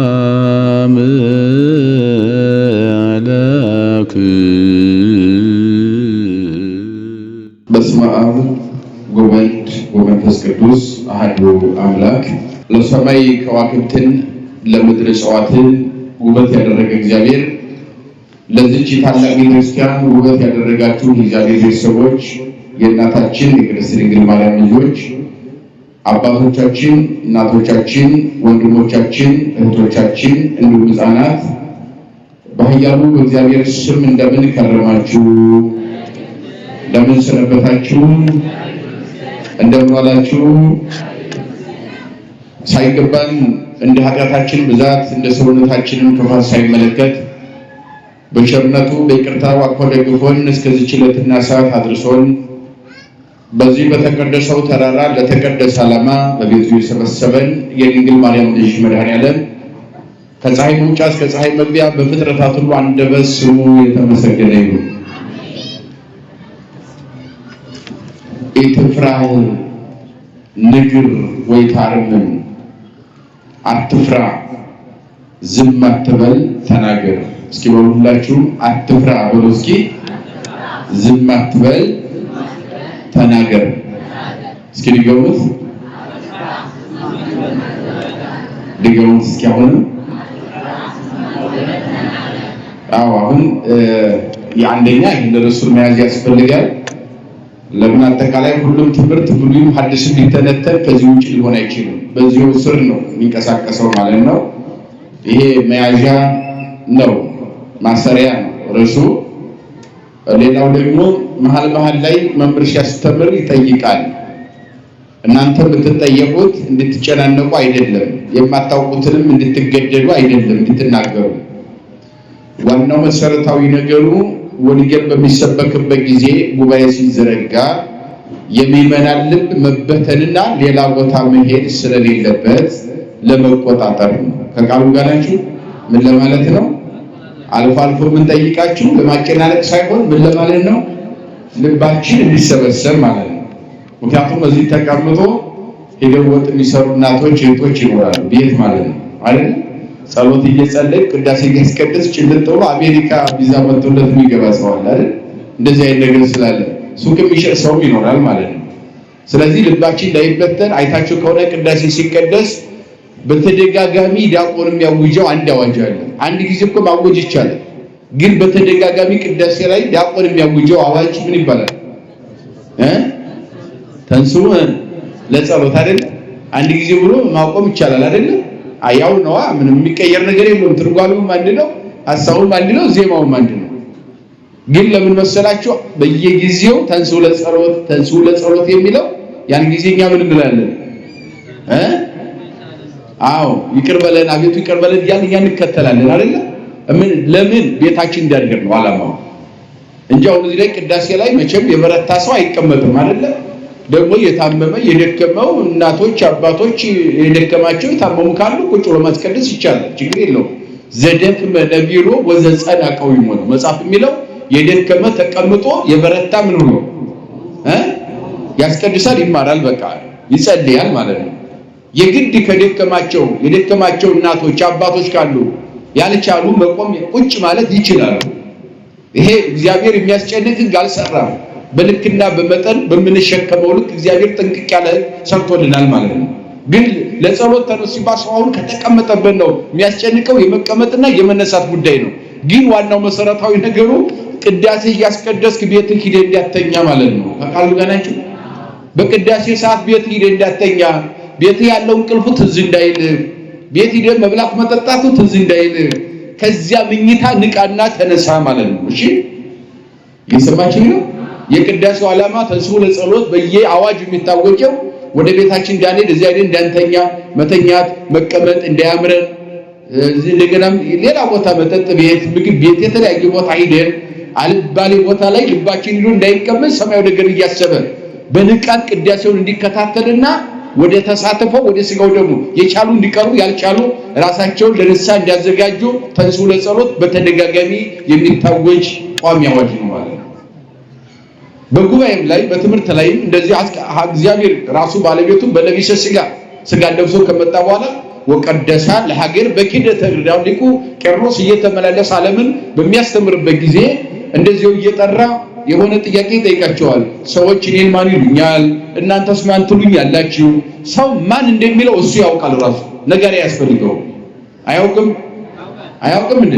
ሰላም ለክ በስመ አብ ወወልድ ወመንፈስ ቅዱስ አሐዱ አምላክ። ለሰማይ ከዋክብትን ለምድር እጽዋትን ውበት ያደረገ እግዚአብሔር ለዚህች ታላቅ ቤተክርስቲያን ውበት ያደረጋችሁ የእግዚአብሔር ቤተሰቦች፣ የእናታችን የቅድስት ድንግል ማርያም ልጆች፣ አባቶቻችን፣ እናቶቻችን፣ ወንድሞቻችን፣ እህቶቻችን እንዲሁም ሕፃናት በኃያሉ በእግዚአብሔር ስም እንደምን ከረማችሁ? እንደምን ሰነበታችሁ? እንደምን ዋላችሁ? ሳይገባን እንደ ኃጢአታችን ብዛት እንደ ሰውነታችንን ክፋት ሳይመለከት በቸርነቱ በይቅርታው አቅፎ ደግፎን እስከዚህች ዕለትና ሰዓት አድርሶን በዚህ በተቀደሰው ተራራ ለተቀደሰ ዓላማ በቤቱ የሰበሰበን የድንግል ማርያም ልጅ መድኃኔዓለም ከፀሐይ መውጫ እስከ ፀሐይ መግቢያ በፍጥረታት ሁሉ አንደበት ስሙ የተመሰገነ ይሁን። ኢትፍራህ ንግር ወይታርምም፣ አትፍራ ዝም አትበል ተናገር። እስኪ በሉላችሁ አትፍራ በሉ እስኪ፣ ዝም አትበል ተናገር። እስኪ ድገሙት እስኪ አሁን። አሁን የአንደኛ ይህን ርዕሱን መያዝ ያስፈልጋል። ለምን አጠቃላይ ሁሉም ትምህርት ብሉይም ሐዲስም ሊተነተን ከዚህ ውጭ ሊሆን አይችልም። በዚሁ ስር ነው የሚንቀሳቀሰው ማለት ነው። ይሄ መያዣ ነው፣ ማሰሪያ ነው ርዕሱ። ሌላው ደግሞ መሀል ላይ መምህር ሲያስተምር ይጠይቃል። እናንተ የምትጠየቁት እንድትጨናነቁ አይደለም፣ የማታውቁትንም እንድትገደዱ አይደለም እንድትናገሩ። ዋናው መሰረታዊ ነገሩ ወንጌል በሚሰበክበት ጊዜ ጉባኤ ሲዘረጋ የሚመናን ልብ መበተንና ሌላ ቦታ መሄድ ስለሌለበት ለመቆጣጠር ነው። ከቃሉ ጋር ናችሁ? ምን ለማለት ነው? አልፎ አልፎ የምንጠይቃችሁ ለማጨናነቅ ሳይሆን ምን ለማለት ነው? ልባችን እንዲሰበሰብ ማለት ነው። ምክንያቱም እዚህ ተቀምጦ ሄደው ወጥ የሚሰሩ እናቶች እህቶች ይኖራሉ፣ ቤት ማለት ነው አይደል? ጸሎት እየጸለይ ቅዳሴ እያስቀደስ ጭልጥ ብሎ አሜሪካ ቪዛ መጥቶለት የሚገባ ሰው አለ አይደል? እንደዚህ አይነት ነገር ስላለ ሱቅ የሚሸጥ ሰውም ይኖራል ማለት ነው። ስለዚህ ልባችን ላይበተን አይታችሁ ከሆነ ቅዳሴ ሲቀደስ በተደጋጋሚ ዲያቆን የሚያውጀው አንድ አዋጅ አለ። አንድ ጊዜ እኮ ማወጅ ይቻላል፣ ግን በተደጋጋሚ ቅዳሴ ላይ ዲያቆን የሚያውጀው አዋጅ ምን ይባላል? ተንሥኡ ለጸሎት አይደል? አንድ ጊዜ ብሎ ማቆም ይቻላል አይደል? አያው ነዋ፣ ምንም የሚቀየር ነገር የለውም። ትርጓሜውም አንድ ነው፣ ሐሳቡም አንድ ነው፣ ዜማውም አንድ ነው። ግን ለምን መሰላችሁ? በየጊዜው ተንሥኡ ለጸሎት የሚለው ያን ጊዜኛ ምን እንላለን? አዎ ይቅር በለን አቤቱ ይቅር በለን እያልን እንከተላለን አይደል? ለምን ቤታችን እንዲያድር ነው ዓላማው እንጂ አሁን እዚህ ላይ ቅዳሴ ላይ መቼም የበረታ ሰው አይቀመጥም አይደል? ደግሞ የታመመ የደከመው እናቶች አባቶች የደከማቸው የታመሙ ካሉ ቁጭ ብሎ ማስቀደስ ይቻላል፣ ችግር የለውም። ዘደክመ ነቢሮ ወዘጸና ቀዊሞ ነው መጽሐፍ የሚለው። የደከመ ተቀምጦ የበረታ ምን ሆኖ ያስቀድሳል፣ ይማራል፣ በቃ ይጸልያል ማለት ነው። የግድ የደከማቸው እናቶች አባቶች ካሉ ያልቻሉ መቆም ቁጭ ማለት ይችላሉ። ይሄ እግዚአብሔር የሚያስጨንቅ ሕግ አልሰራም። በልክና በመጠን በምንሸከመው ልክ እግዚአብሔር ጥንቅቅ ያለ ሰርቶልናል ማለት ነው። ግን ለጸሎት ተነሱ ሲባል ሰው አሁን ከተቀመጠበት ነው የሚያስጨንቀው፣ የመቀመጥና የመነሳት ጉዳይ ነው። ግን ዋናው መሰረታዊ ነገሩ ቅዳሴ እያስቀደስክ ቤትህ ሂደህ እንዳተኛ ማለት ነው። ከቃሉ ጋር ናችሁ? በቅዳሴ ሰዓት ቤትህ ሂደህ እንዳተኛ፣ ቤትህ ያለው እንቅልፉ ትዝ እንዳይል፣ ቤት ሂደህ መብላት መጠጣቱ ትዝ እንዳይል፣ ከዚያ ምኝታ ንቃና ተነሳ ማለት ነው። እሺ እየሰማችሁ ነው? የቅዳሴው ዓላማ ተንሥኡ ለጸሎት በየአዋጅ የሚታወቀው ወደ ቤታችን እንዳንሄድ እዚያ አይደል እንዳንተኛ፣ መተኛት መቀመጥ እንዳያምረን፣ እንደገናም ሌላ ቦታ መጠጥ ቤት፣ ምግብ ቤት፣ የተለያየ ቦታ ሂደን አልባሌ ቦታ ላይ ልባችን ሄዶ እንዳይቀመጥ ሰማያዊ ነገር እያሰበ በንቃት ቅዳሴውን እንዲከታተልና ወደ ተሳትፎ ወደ ስጋው ደግሞ የቻሉ እንዲቀርቡ ያልቻሉ ራሳቸውን ለንስሐ እንዲያዘጋጁ ተንሥኡ ለጸሎት በተደጋጋሚ የሚታወጅ ቋሚ አዋጅ ነው ማለት ነው። በጉባኤም ላይ በትምህርት ላይ እንደዚህ እግዚአብሔር ራሱ ባለቤቱ በነቢሰ ስጋ ለብሶ ከመጣ በኋላ ወቀደሳ ለሀገር በኪደተ ርዳው ሊቁ ቄርሎስ እየተመላለሰ ዓለምን በሚያስተምርበት ጊዜ እንደዚሁ እየጠራ የሆነ ጥያቄ ይጠይቃቸዋል። ሰዎች እኔን ማን ይሉኛል? እናንተስ ማን ትሉኛላችሁ? ሰው ማን እንደሚለው እሱ ያውቃል። ራሱ ነገር ያስፈልገው አያውቅም እንዴ?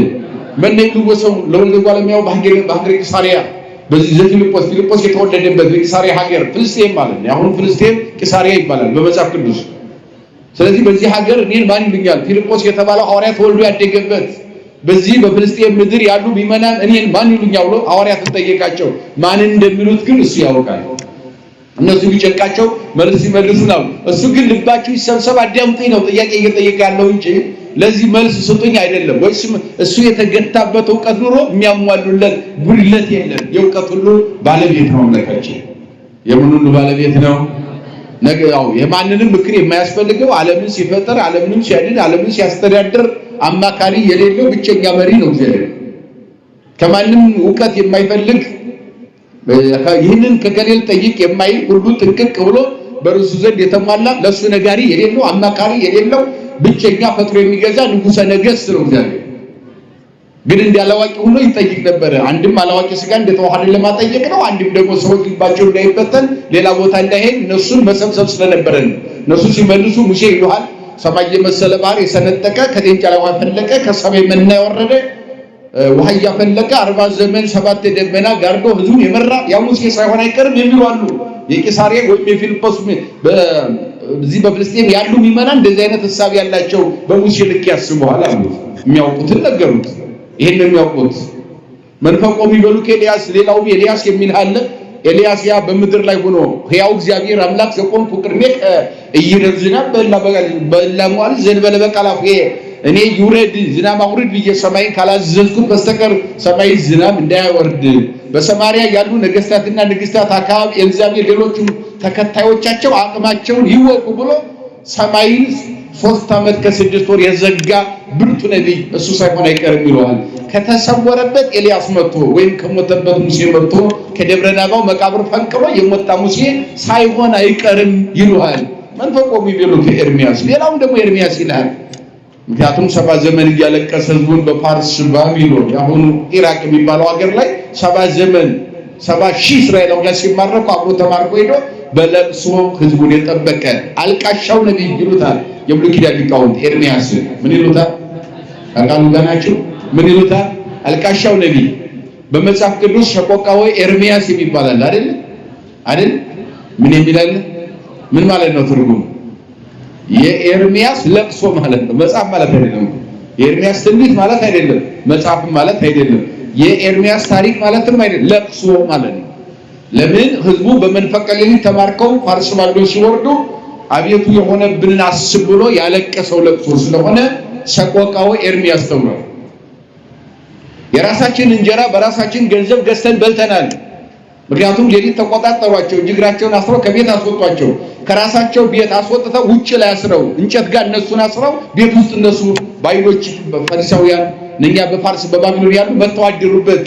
በነይሉ ወሰው ለወልደ ጓለሚያው በሀገረ ቂሳሪያ በዚህ ፊልጶስ የተወለደበት ቂሳሪያ ሀገር ፍልስጤም ማለት ነው። አሁን ፍልስጤም ቂሳሪያ ይባላል በመጽሐፍ ቅዱስ። ስለዚህ በዚህ ሀገር እኔን ማን ይሉኛል? ፊልጶስ የተባለው ሐዋርያ ተወልዶ ያደገበት በዚህ በፍልስጤም ምድር ያሉ ቢመናን እኔን ማን ይሉኛል ብሎ ሐዋርያት ተጠየቃቸው። ማን እንደሚሉት ግን እሱ ያውቃል። እነሱ ቢጨንቃቸው መልስ ይመልሱ ነው። እሱ ግን ልባችሁ ይሰብሰብ አዳምጡኝ ነው ጥያቄ እየጠየቀ ያለው እንጂ ለዚህ መልስ ስጡኝ አይደለም። ወይስ እሱ የተገታበት ዕውቀት ኑሮ የሚያሟሉለት ጉድለት የለም። የዕውቀት ሁሉ ባለቤት ነው አምላካችን። የምን ሁሉ ባለቤት ነው? ነገው የማንንም ምክር የማያስፈልገው ዓለምን ሲፈጠር ዓለምንም ሲያድን ዓለምን ሲያስተዳድር አማካሪ የሌለው ብቸኛ መሪ ነው እግዚአብሔር። ከማንም ዕውቀት የማይፈልግ ይህንን ከገሌል ጠይቅ የማይል ሁሉ ጥንቅቅ ብሎ በርሱ ዘንድ የተሟላ ለሱ ነጋሪ የሌለው አማካሪ የሌለው ብቸኛ ፈጥሮ የሚገዛ ንጉሠ ነገሥት ነው እግዚአብሔር። ግን እንዲያላዋቂ ሆኖ ይጠይቅ ነበር። አንድም አላዋቂ ስጋ እንደተዋሃደ ለማጠየቅ ነው። አንድም ደግሞ ሰዎች ልባቸው እንዳይበተን ሌላ ቦታ እንዳይሄድ እነሱን መሰብሰብ ስለነበረ ነው። እነሱ ሲመልሱ ሙሴ ይሉሃል ሰማይ የመሰለ ባህር የሰነጠቀ ከደንጫ ላይ ውሃ ፈለቀ፣ ከሰማይ መና የወረደ ውሃ ያፈለቀ 40 ዘመን 7 ደመና ጋርዶ ህዝቡን የመራ ያ ሙሴ ሳይሆን አይቀርም የሚሉ አሉ። የቂሳሪያ ወይም የፊልጶስ በዚህ በፍልስጤም ያሉ ሚመና እንደዚህ አይነት ሐሳብ ያላቸው በሙሴ ልክ ያስቡሃል አሉ። የሚያውቁትን ነገሩት። ይሄን የሚያውቁት መንፈቆ የሚበሉ ከኤልያስ ሌላው ኤልያስ የሚል አለ። ኤልያስ ያ በምድር ላይ ሆኖ ሕያው እግዚአብሔር አምላክ ዘቆምኩ ቅድሜከ ኢይረዝና በላሟል ዘንበለ በቃላፍ እኔ ይውረድ ዝናብ አውርድ ብዬ ሰማይን ካላዘዝኩት በስተቀር ሰማይ ዝናብ እንዳያወርድ በሰማሪያ ያሉ ነገስታትና ንግስታት አካባቢ ኤልዛቤል ሌሎችም ተከታዮቻቸው አቅማቸውን ይወቁ ብሎ ሰማይን 3 ዓመት ከ6 ወር የዘጋ ብርቱ ነቢይ እሱ ሳይሆን አይቀርም ይለዋል። ከተሰወረበት ኤልያስ መጥቶ ወይም ከሞተበት ሙሴ መጥቶ ከደብረ ናባው መቃብር ፈንቅሎ የሞታ ሙሴ ሳይሆን አይቀርም ይለዋል። መንፈቆ የሚሉት ኤርሚያስ ሌላው ደግሞ ኤርሚያስ ይላል። ምክንያቱም 70 ዘመን እያለቀሰ ህዝቡን በፋርስ ባቢሎን ያሁኑ ኢራቅ የሚባለው ሀገር ላይ 70 ዘመን 70,000 እስራኤላውያን ሲማረኩ አብሮ ተማርኮ ሄዶ በለቅሶ ህዝቡን የጠበቀ አልቃሻው ነቢይ ይሉታል። የብሉይ ኪዳን ሊቃውንት ኤርሚያስ ምን ይሉታል? አቃሉ ጋናችሁ ምን ይሉታል? አልቃሻው ነቢይ። በመጽሐፍ ቅዱስ ሰቆቃወ ኤርሚያስ የሚባላል አይደል? ምን የሚላል? ምን ማለት ነው ትርጉሙ? የኤርሚያስ ለቅሶ ማለት ነው። መጽሐፍ ማለት አይደለም። የኤርሚያስ ትንቢት ማለት አይደለም። መጽሐፍ ማለት አይደለም። የኤርሚያስ ታሪክ ማለትም አይደለም። ለቅሶ ማለት ነው። ለምን ህዝቡ በመንፈቀ ሌሊት ተማርከው ፋርስ ባቢሎን ሲወርዱ አቤቱ የሆነብንን አስብ ብሎ ያለቀሰው ለቅሶ ስለሆነ ሰቆቃወ ኤርሚያስ ተብሏል። የራሳችን እንጀራ በራሳችን ገንዘብ ገዝተን በልተናል። ምክንያቱም ሌሊት ተቆጣጠሯቸው፣ እግራቸውን አስረው ከቤት አስወጧቸው። ከራሳቸው ቤት አስወጥተው ውጭ ላይ አስረው እንጨት ጋር እነሱን አስረው ቤት ውስጥ እነሱ ባይሎች ፈሪሳውያን ነኛ በፋርስ በባቢሎን ያሉ መተው አደሩበት።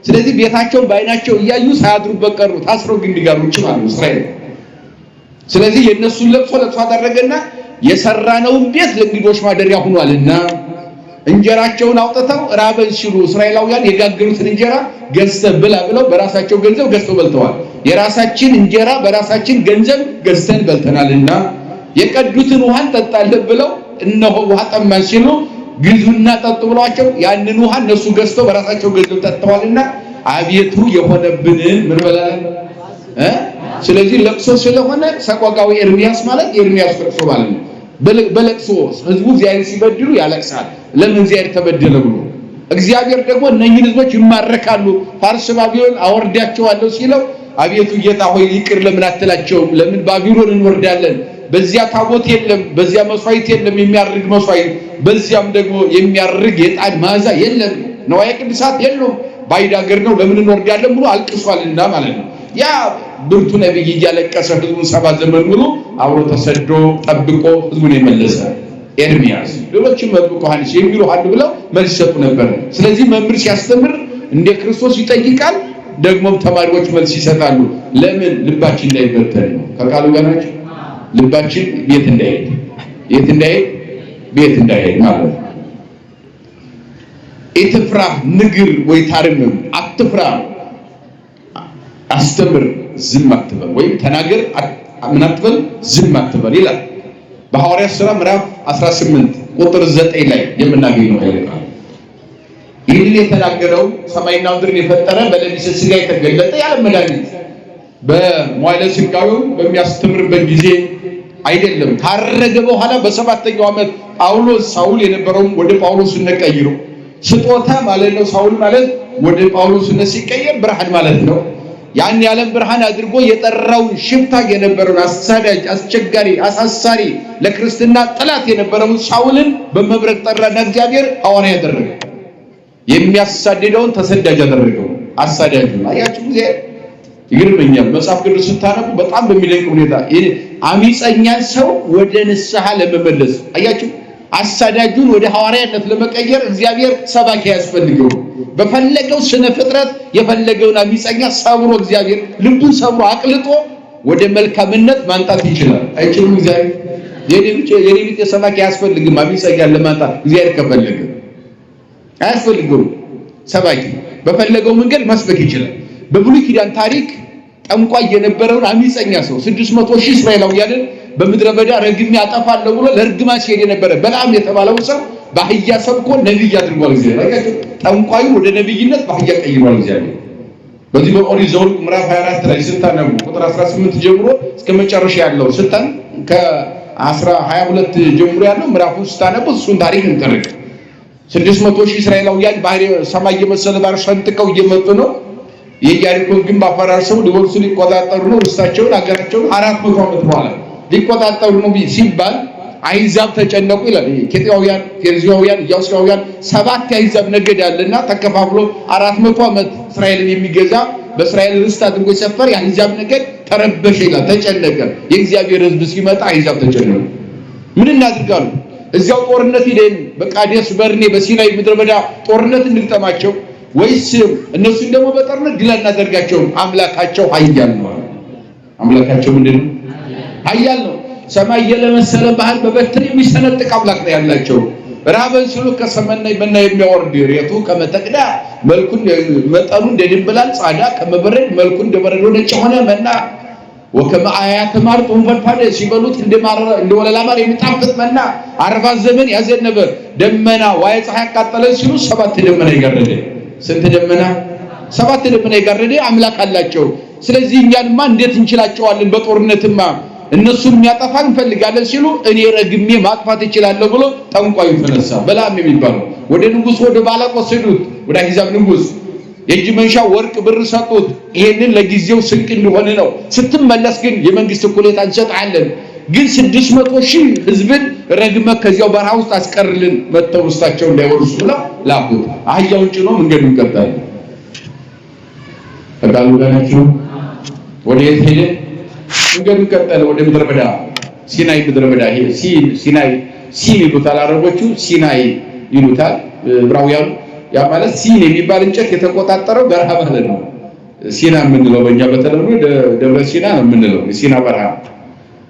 ስለዚህ ቤታቸውን በአይናቸው እያዩ ሳያድሩበት ቀሩ። ታስረው ግን ሊጋሩ ይችላሉ እስራኤል። ስለዚህ የነሱን ለቅሶ አደረገና የሰራነውን ቤት ለእንግዶች ማደሪያ ሆኗልና እንጀራቸውን አውጥተው ራበን ሲሉ እስራኤላውያን የጋገሩትን እንጀራ ገዝተን ብላ ብለው በራሳቸው ገንዘብ ገዝተው በልተዋል። የራሳችን እንጀራ በራሳችን ገንዘብ ገዝተን በልተናልና የቀዱትን ውሃን ጠጣለን ብለው እነሆ ውሃ ጠማን ሲሉ ግዙና ጠጡ ብሏቸው ያንን ውሃ እነሱ ገዝተው በራሳቸው ገንዘብ ጠጥተዋልና አቤቱ የሆነብንን ምን በላለን። ስለዚህ ለቅሶ ስለሆነ ሰቆቃዊ ኤርሚያስ ማለት የኤርሚያስ ለቅሶ ማለት ነው። በለቅሶ ህዝቡ እግዚአብሔር ሲበድሉ ያለቅሳል። ለምን እግዚአብሔር ተበደለ ብሎ እግዚአብሔር ደግሞ እነኚህን ህዝቦች ይማረካሉ። ፋርስ ባቢሎን አወርዳቸዋለሁ ሲለው አቤቱ ጌታ ሆይ ይቅር ለምን አትላቸውም? ለምን ባቢሎን እንወርዳለን? በዚያ ታቦት የለም፣ በዚያ መስዋዕት የለም የሚያርግ መስዋዕት፣ በዚያም ደግሞ የሚያርግ የዕጣን መዓዛ የለም፣ ነዋየ ቅድሳት የለም፣ ባዕድ አገር ነው፣ ለምን እንወርዳለን ብሎ አልቅሷልና ማለት ነው። ያ ብርቱ ነቢይ እያለቀሰ ህዝቡን 70 ዘመን ሙሉ አብሮ ተሰዶ ጠብቆ ህዝቡን የመለሰ ኤርሚያስ። ሌሎችም መጥምቁ ዮሐንስ የሚሉ አሉ ብለው መልስ ሰጡ ነበር። ስለዚህ መምህር ሲያስተምር እንደ ክርስቶስ ይጠይቃል። ደግሞም ተማሪዎች መልስ ይሰጣሉ። ለምን ልባችን እንዳይበተን ነው። ከቃሉ ጋር ናቸው። ልባችን ቤት እንዳይሄድ ቤት እንዳይሄድ ማለት ነው። ኢትፍራ ንግር ወይ ታርምም፣ አትፍራ አስተምር ዝም አትበል፣ ወይም ተናገር ምን አትበል ዝም አትበል ይላል በሐዋርያት ሥራ ምዕራፍ 18 ቁጥር 9 ላይ የምናገኘው ይላል። ይህን የተናገረው ሰማይና ምድርን የፈጠረ በለቢሰ ሥጋ የተገለጠ ያለ መድኃኒት በመዋዕለ ሥጋዌው በሚያስተምርበት ጊዜ አይደለም። ካረገ በኋላ በሰባተኛው ዓመት ጳውሎስ ሳውል የነበረውን ወደ ጳውሎስነት ቀይሮ ስጦታ ማለት ነው። ሳውል ማለት ወደ ጳውሎስነት ሲቀየር ብርሃን ማለት ነው። ያን ያለም ብርሃን አድርጎ የጠራውን ሽፍታ የነበረውን አሳዳጅ፣ አስቸጋሪ፣ አሳሳሪ ለክርስትና ጠላት የነበረውን ሳውልን በመብረቅ ጠራና እግዚአብሔር ሐዋርያ ያደረገ። የሚያሳድደውን ተሰዳጅ አደረገው። አሳዳጅ አያችሁ ጊዜ ይገርመኛል። መጽሐፍ ቅዱስ ስታነቡ በጣም በሚደንቅ ሁኔታ አሚፀኛን ሰው ወደ ንስሐ ለመመለስ አያችሁ፣ አሳዳጁን ወደ ሐዋርያነት ለመቀየር እግዚአብሔር ሰባኪ ያስፈልገው። በፈለገው ስነ ፍጥረት የፈለገውን አሚፀኛ ሰብሮ እግዚአብሔር ልቡን ሰብሮ አቅልጦ ወደ መልካምነት ማንጣት ይችላል። አይችልም? እግዚአብሔር የሌሊት ሰባኪ ያስፈልግም። አሚፀኛን ለማንጣት እግዚአብሔር ከፈለገ አያስፈልገውም። ሰባኪ በፈለገው መንገድ መስበክ ይችላል። በብሉይ ኪዳን ታሪክ ጠንቋይ የነበረውን አሚፀኛ ሰው 600 ሺህ እስራኤላውያንን በምድረ በዳ ረግሜ አጠፋለሁ ብሎ ለርግማ ሲሄድ የነበረ በለዓም የተባለው ሰው በአህያ ሰብኮ ነብይ አድርጓል። እግዚአብሔር ጠንቋዩ ወደ ነብይነት በአህያ ቀይሯል። እግዚአብሔር በዚህ በኦሪት ዘኍልቍ ምዕራፍ 24 ላይ ስታነቡ ቁጥር 18 ጀምሮ እስከ መጨረሻ ያለው ስታን ከ22 ጀምሮ ያለው ምዕራፉን ስታነቡ እሱን ታሪክ እንተረክ 600 ሺህ እስራኤላውያን ባህር ሰማይ የመሰለ ባህር ሰንጥቀው እየመጡ ነው። የኢያሪኮን ግንብ አፈራርሰው ሊወርሱ ሊቆጣጠሩ ነው። ርስታቸውን አገራቸውን 400 ዓመት በኋላ ሊቆጣጠሩ ነው ሲባል አሕዛብ ተጨነቁ ይላል። ኬጢያውያን፣ ፌርዛውያን፣ ኢያቡሳውያን 7 የአሕዛብ ነገድ ያለና ተከፋፍሎ 400 ዓመት እስራኤልን የሚገዛ በእስራኤል ርስት አድርጎ የሰፈረ የአሕዛብ ነገድ ተረበሸ ይላል። ተጨነቀ። የእግዚአብሔር ሕዝብ ሲመጣ አሕዛብ ተጨነቁ። ምን እናድርጋሉ? እዚያው ጦርነት ሄደን በቃዴስ በርኔ በሲናይ ምድረ በዳ ጦርነት እንግጠማቸው ወይስ እነሱን ደግሞ በጦርነት ድል እናደርጋቸው? አምላካቸው ኃያል ነው። አምላካቸው ምንድነው? ኃያል ነው። ሰማይ የለመሰለ ባህር በበትር የሚሰነጥቅ አምላክ ነው ያላቸው። ራበን ሲሉ ከሰማይ መና የሚያወርድ ሬቱ ከመተቅዳ መልኩን መጠኑ እንደ ድንብላል ጻዳ ከመበረድ መልኩን እንደ በረዶ ነጭ ሆነ መና ወከመ አያተ ማር ጦንፈልፋደ ሲበሉት እንደ ወለላ ማር የሚጣፍጥ መና 40 ዘመን ያዘነበ ደመና ዋይ ፀሐይ ያቃጠለ ሲሉ 7 ደመና ይጋረደ። ስንት ደመና? 7 ደመና ይጋረደ አምላክ አላቸው። ስለዚህ እኛንማ እንዴት እንችላቸዋለን? በጦርነትማ እነሱን የሚያጠፋ እንፈልጋለን ሲሉ እኔ ረግሜ ማጥፋት እችላለሁ ብሎ ጠንቋዩ ተነሳ። በለዓም የሚባለው ወደ ንጉሥ ወደ ባላቅ ወሰዱት። ወደ አሕዛብ ንጉሥ የእጅ መንሻ ወርቅ ብር ሰጡት። ይሄንን ለጊዜው ስንቅ እንደሆነ ነው። ስትመለስ ግን የመንግስት እኩሌታ እንሰጣለን፣ ግን 600 ሺህ ሕዝብን ረግመ ከዚያው በረሃ ውስጥ አስቀርልን፣ መተው ውስጣቸው እንዳይወርሱ ብለው ላኩት። አህያውን ጭኖ መንገዱን ቀጠለ። ተቃሉ ጋናችሁ ወደ የት ሄደ? መንገዱን ቀጠለ ወደ ምድረ በዳ ሲናይ ምድረ በዳ ሄደ። ሲናይ ሲን ይሉታል አረቦቹ፣ ሲናይ ይሉታል ዕብራውያኑ። ያ ማለት ሲን የሚባል እንጨት የተቆጣጠረው በረሃ ማለት ነው። ሲና የምንለው በእኛ በተለምዶ ደብረ ሲና ነው የምንለው። ሲና በረሃ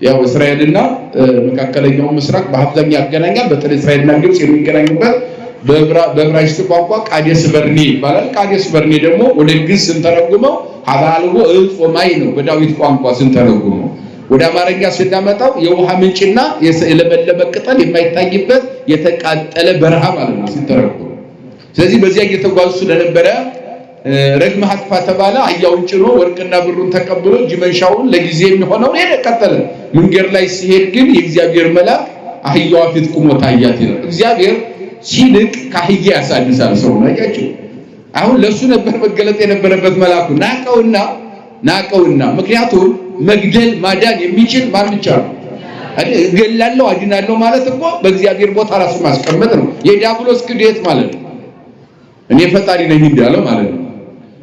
ያው እስራኤልና መካከለኛው ምስራቅ በአብዛኛው ያገናኛል። በተለይ እስራኤልና ግብጽ የሚገናኙበት በዕብራይስጥ ቋንቋ ቃዴስ በርኔ ይባላል። ቃዴስ በርኔ ደግሞ ወደ ግዕዝ ስንተረጉመው ሀባልቦ እጾማይ ነው። በዳዊት ቋንቋ ስንተረጉመው ወደ አማርኛ ስናመጣው የውሃ ምንጭና የለመለመ ቅጠል የማይታይበት የተቃጠለ በረሃ ማለት ነው ሲተረጉም። ስለዚህ በዚያ እየተጓዙ ስለነበረ ረግመህ አጥፋ ተባለ። አህያውን ጭኖ ወርቅና ብሩን ተቀብሎ እጅ መንሻውን ለጊዜ የሚሆነው ሄደ ቀጠለ። መንገድ ላይ ሲሄድ ግን የእግዚአብሔር መልአክ አህያዋ ፊት ቆሞ ታያት ይላል። እግዚአብሔር ሲልቅ ከአህያ ያሳንሳል ሰው ነው። አያችሁ፣ አሁን ለሱ ነበር መገለጥ የነበረበት። መልአኩ ናቀውና ምክንያቱም መግደል ማዳን የሚችል ማን ብቻ ነው? እገላለሁ አድናለሁ ማለት እኮ በእግዚአብሔር ቦታ ራሱ ማስቀመጥ ነው። የዲያብሎስ ክህደት ማለት ነው። እኔ ፈጣሪ ነኝ እንዳለው ማለት ነው።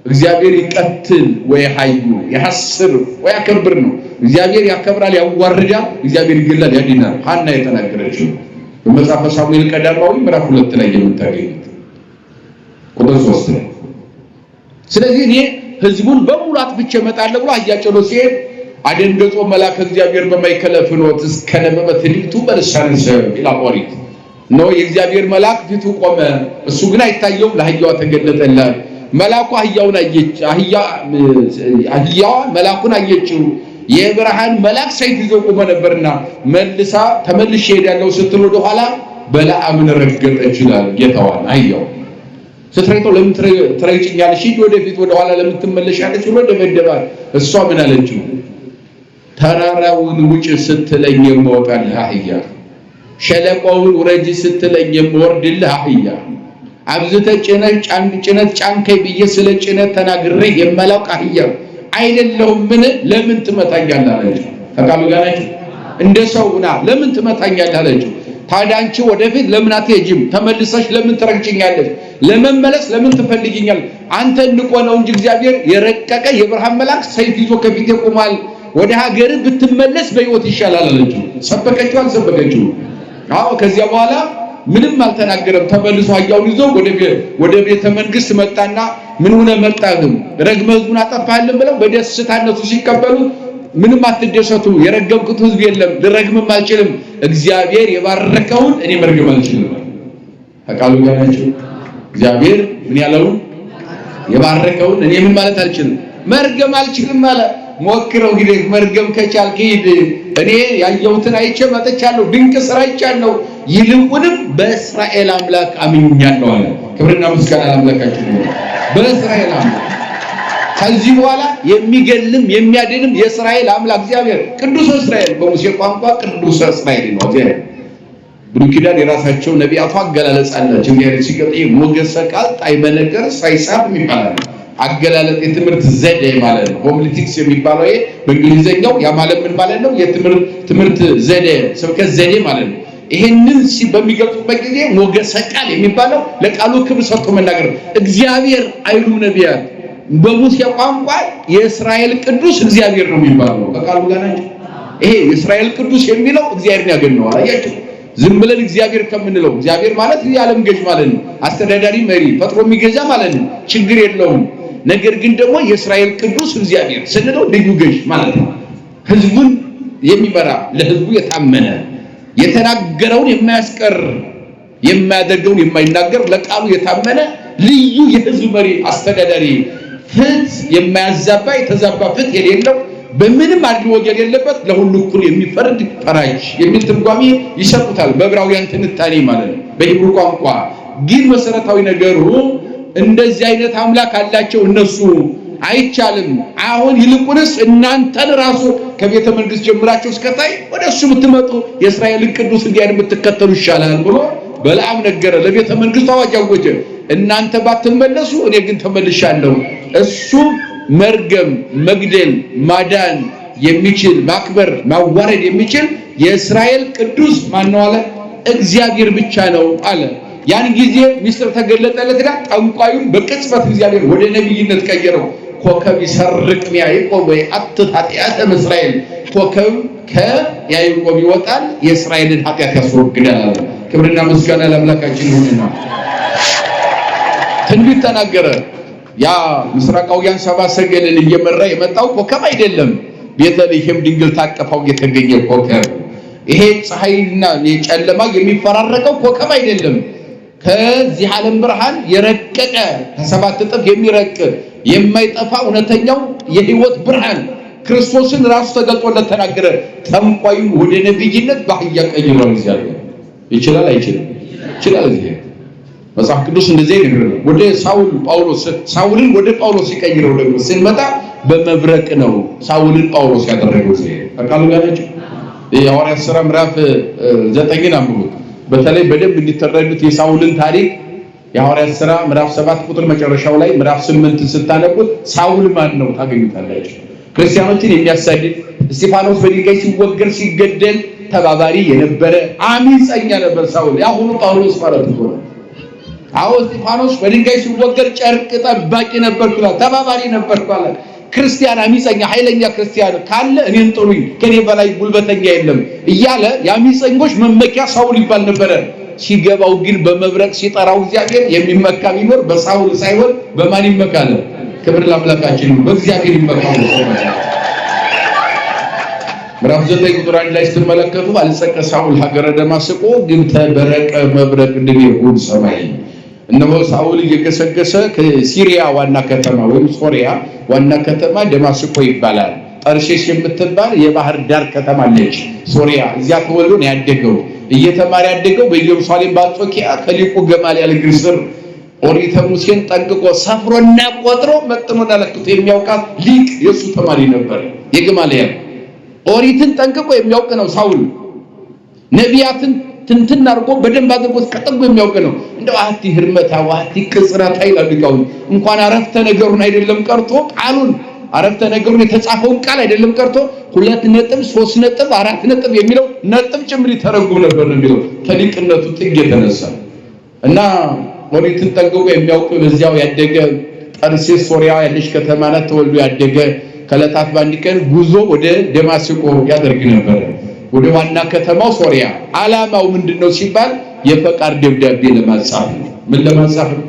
እግዚአብሔር ይቀትል ወይ ኃዩ ያስር ወይ ያከብር ነው። እግዚአብሔር ያከብራል ያዋርዳል፣ እግዚአብሔር ይገላል ያድናል። ሐና የተናገረችው በመጽሐፈ ሳሙኤል ቀዳማዊ ምዕራፍ 2 ላይ የምታገኙት ቁጥር 3 ነው። ስለዚህ እኔ ህዝቡን በሙሉ አጥፍቼ እመጣለሁ ብሎ አህያ ጭኖ ሲሄድ አደንገጾ መልአከ እግዚአብሔር በማይከለ ፍኖት እስከ ነበበ ትዕቢቱ በልሳነ ሰብ ይላል ኦሪት። ነው የእግዚአብሔር መልአክ ፊቱ ቆመ፣ እሱ ግን አይታየውም። ለአህያዋ ተገለጠላት። መልአኩ አህያውን አየች፣ አህያዋ መልአኩን አየችው። የብርሃን መልአክ ሰይፍ ይዞ ቆመ ነበርና መልሳ ተመልሼ ሄዳለሁ ስትል ወደ ኋላ በለዓምን ረገጠች ይላል ጌታዋን። አህያው ስትረግጠው ለምን ትረግጭኛለሽ? ሂድ ወደፊት ወደ ኋላ ለምን ትመለሻለሽ ብሎ ደበደባት። እሷ ምን አለችው? ተራራውን ውጭ ስትለኝ የምወጣልህ አህያ፣ ሸለቆውን ውረጅ ስትለኝ የምወርድልህ አህያ፣ አብዝተህ ጭነት ጫንከኝ ብዬ ስለ ጭነት ተናግሬ የማላውቅ አህያ አይደለሁም። ምን ለምን ትመታኛለህ አለችው። ተቃሉ ጋር ናችሁ። እንደ ሰውና ለምን ትመታኛለህ አለችው። ታዲያ አንቺ ወደፊት ለምን አትሄጂም? ተመልሰሽ ለምን ትረግጭኛለሽ? ለመመለስ ለምን ትፈልጊኛል? አንተ እንቆ ነው እንጂ እግዚአብሔር የረቀቀ የብርሃን መልአክ ሰይፍ ይዞ ከፊት ይቆማል። ወደ ሀገር ብትመለስ በሕይወት ይሻላል አለችው። ሰበከችው አልሰበከችው? አዎ። ከዚያ በኋላ ምንም አልተናገረም። ተመልሶ አህያውን ይዞ ወደ ቤተ መንግስት መጣና ምን ሆነ መጣህም ረግመህ ህዝቡን አጠፋህልን ብለው በደስታነቱ ሲቀበሉ ምንም አትደሰቱ፣ የረገምኩት ህዝብ የለም፣ ልረግምም አልችልም፣ እግዚአብሔር የባረከውን እኔ መርገም አልችልም። ተቃሉ ጋር ናቸው። እግዚአብሔር ምን ያለውን የባረከውን እኔ ምን ማለት አልችልም፣ መርገም አልችልም ማለት ሞክረው ሂደህ መርገም ከቻልክ ሂድ። እኔ ያየሁትን አይቼ መጥቻለሁ፣ ድንቅ ስራ አይቻለሁ፣ ይልቁንም በእስራኤል አምላክ አምኛለሁ አለ። ክብርና ምስጋና ለአምላካችን ይሁን። በእስራኤል አምላክ ከዚህ በኋላ የሚገልም የሚያድንም የእስራኤል አምላክ እግዚአብሔር ቅዱስ እስራኤል፣ በሙሴ ቋንቋ ቅዱስ እስራኤል ነው እግዚአብሔር። ብሉይ ኪዳን የራሳቸው ነቢያቱ አገላለጽ አላቸው። እግዚአብሔር ሲቀጥ ሞገሰ ቃል ጣዕመ ነገር ሳይጻፍ ይባላል። አገላለጥ የትምህርት ዘዴ ማለት ነው። ሆሚሌቲክስ የሚባለው ይሄ በእንግሊዘኛው ያ ማለት ምን ማለት ነው? የትምህርት ዘዴ፣ ስብከት ዘዴ ማለት ነው። ይሄንን በሚገልጹበት ጊዜ ሞገሰ ቃል የሚባለው ለቃሉ ክብር ሰጥቶ መናገር። እግዚአብሔር አይሉም ነቢያት። በሙሴ ቋንቋ የእስራኤል ቅዱስ እግዚአብሔር ነው የሚባለው። ከቃሉ ጋር ናቸው። ይሄ የእስራኤል ቅዱስ የሚለው እግዚአብሔርን ያገኘዋል። አያችሁ፣ ዝም ብለን እግዚአብሔር ከምንለው እግዚአብሔር ማለት የዓለም ገዥ ማለት ነው። አስተዳዳሪ፣ መሪ፣ ፈጥሮ የሚገዛ ማለት ነው። ችግር የለውም። ነገር ግን ደግሞ የእስራኤል ቅዱስ እግዚአብሔር ስንለው ልዩ ገዥ ማለት ነው። ህዝቡን የሚመራ ለህዝቡ የታመነ የተናገረውን የማያስቀር የማያደርገውን የማይናገር ለቃሉ የታመነ ልዩ የህዝብ መሪ አስተዳዳሪ፣ ፍትህ የማያዛባ የተዛባ ፍትህ የሌለው በምንም አድሎ ወገን የሌለበት ለሁሉ እኩል የሚፈርድ ፈራጅ የሚል ትርጓሜ ይሰጡታል በዕብራውያን ትንታኔ ማለት ነው። በሂብሩ ቋንቋ ግን መሰረታዊ ነገሩ እንደዚህ አይነት አምላክ አላቸው እነሱ። አይቻልም። አሁን ይልቁንስ እናንተን ራሱ ከቤተ መንግስት ጀምራችሁ እስከታይ ወደሱ ብትመጡ የእስራኤልን ቅዱስ እግዚአብሔር ብትከተሉ ይሻላል ብሎ በለዓም ነገረ። ለቤተ መንግስት አዋጅ አወጀ። እናንተ ባትመለሱ እኔ ግን ተመልሻለሁ። እሱ መርገም፣ መግደል፣ ማዳን የሚችል ማክበር፣ ማዋረድ የሚችል የእስራኤል ቅዱስ ማን ነው አለ? እግዚአብሔር ብቻ ነው አለ። ያን ጊዜ ሚስጥር ተገለጠለትና ጠንቋዩን በቅጽበት እግዚአብሔር ወደ ነብይነት ቀየረው። ኮከብ ይሰርቅ ያዕቆብ ወይ አትታጢያተ እስራኤል፣ ኮከብ ከያዕቆብ ይወጣል የእስራኤልን ኃጢአት ያስወግዳል አለ። ክብርና ምስጋና ለአምላካችን ይሁንና ትንቢት ተናገረ። ያ ምስራቃውያን ሰባ ሰገልን እየመራ የመጣው ኮከብ አይደለም፣ ቤተልሔም ድንግል ታቀፈው የተገኘ ኮከብ። ይሄ ፀሐይና የጨለማ የሚፈራረቀው ኮከብ አይደለም። ከዚህ ዓለም ብርሃን የረቀቀ ከሰባት እጥፍ የሚረቅ የማይጠፋ እውነተኛው የህይወት ብርሃን ክርስቶስን ራሱ ተገልጦለት ተናገረ። ጠንቋዩ ወደ ነብይነት በአህያ ቀይሯል። እግዚአብሔር ይችላል አይችልም? ይችላል። እግዚአብሔር መጽሐፍ ቅዱስ እንደዚህ ነው። ወደ ሳውልን ወደ ጳውሎስ ሲቀይረው ደግሞ ስንመጣ በመብረቅ ነው ሳውልን ጳውሎስ ያደረገው። ተቃሉ ጋር ናቸው። የሐዋርያት ሥራ ምዕራፍ 9ን አንብቡት። በተለይ በደንብ እንዲተረዱት የሳውልን ታሪክ የሐዋርያት ሥራ ምዕራፍ 7 ቁጥር መጨረሻው ላይ ምዕራፍ 8 ስታነቡት ሳውል ማን ነው ታገኙታላችሁ። ክርስቲያኖችን የሚያሳድድ እስጢፋኖስ በድንጋይ ሲወገር ሲገደል ተባባሪ የነበረ አመፀኛ ነበር ሳውል። ያሁኑ ጳውሎስ ማለት ነው። አዎ እስጢፋኖስ በድንጋይ ሲወገር ጨርቅ ጠባቂ ነበር ብሏል። ተባባሪ ነበር ብሏል። ክርስቲያን አመፀኛ ኃይለኛ ክርስቲያን ካለ እኔን ጥሩኝ ከኔ በላይ ጉልበተኛ የለም እያለ የአመፀኞች መመኪያ ሳውል ይባል ነበር። ሲገባው ግን በመብረቅ ሲጠራው እግዚአብሔር የሚመካ ቢኖር በሳውል ሳይሆን በማን ይመካል? ክብር ለአምላካችን በእግዚአብሔር ይመካው። ምዕራፍ 9 ቁጥር 1 ላይ ስትመለከቱ አልጸቀ ሳውል ሀገረ ደማስቆ ግን ተበረቀ መብረቅ ድል ይሁን ሰማይ። እነሆ ሳውል እየገሰገሰ ከሲሪያ ዋና ከተማ ወይም ሶሪያ ዋና ከተማ ደማስቆ ይባላል። ጠርሴስ የምትባል የባህር ዳር ከተማ አለች ሶሪያ። እዚያ ተወልዶ ነው ያደገው። እየተማረ ያደገው በኢየሩሳሌም በአንጾኪያ ከሊቁ ገማልያል እግር ስር ኦሪተ ሙሴን ጠንቅቆ ሰፍሮና ቆጥሮ መጥኖና ለክቶ የሚያውቃት ሊቅ የሱ ተማሪ ነበር የገማልያል። ኦሪትን ጠንቅቆ የሚያውቅ ነው ሳውል። ነቢያትን ትንትን አድርጎ በደንብ አድርጎ ከጠንቅቆ የሚያውቅ ነው። እንደው አቲ ህርመታ ዋቲ ቅጽራታ ይላልቃው እንኳን አረፍተ ነገሩን አይደለም ቀርቶ ቃሉን አረፍተ ነገሩን የተጻፈውን ቃል አይደለም ቀርቶ 2 ነጥብ 3 ነጥብ 4 ነጥብ የሚለው ነጥብ ጭምር ተረጉም ነበር ነው የሚለው ከሊቅነቱ ጥግ የተነሳ እና ኦሪትን ጠንቅቆ የሚያውቅ በዚያው ያደገ ጠርሴስ ሶሪያ ያለች ከተማ ናት። ተወልዶ ያደገ ከዕለታት በአንድ ቀን ጉዞ ወደ ደማስቆ ያደርግ ነበር፣ ወደ ዋና ከተማው ሶሪያ። ዓላማው ምንድነው ሲባል የፈቃድ ደብዳቤ ለማጻፍ ነው። ምን ለማጻፍ ነው?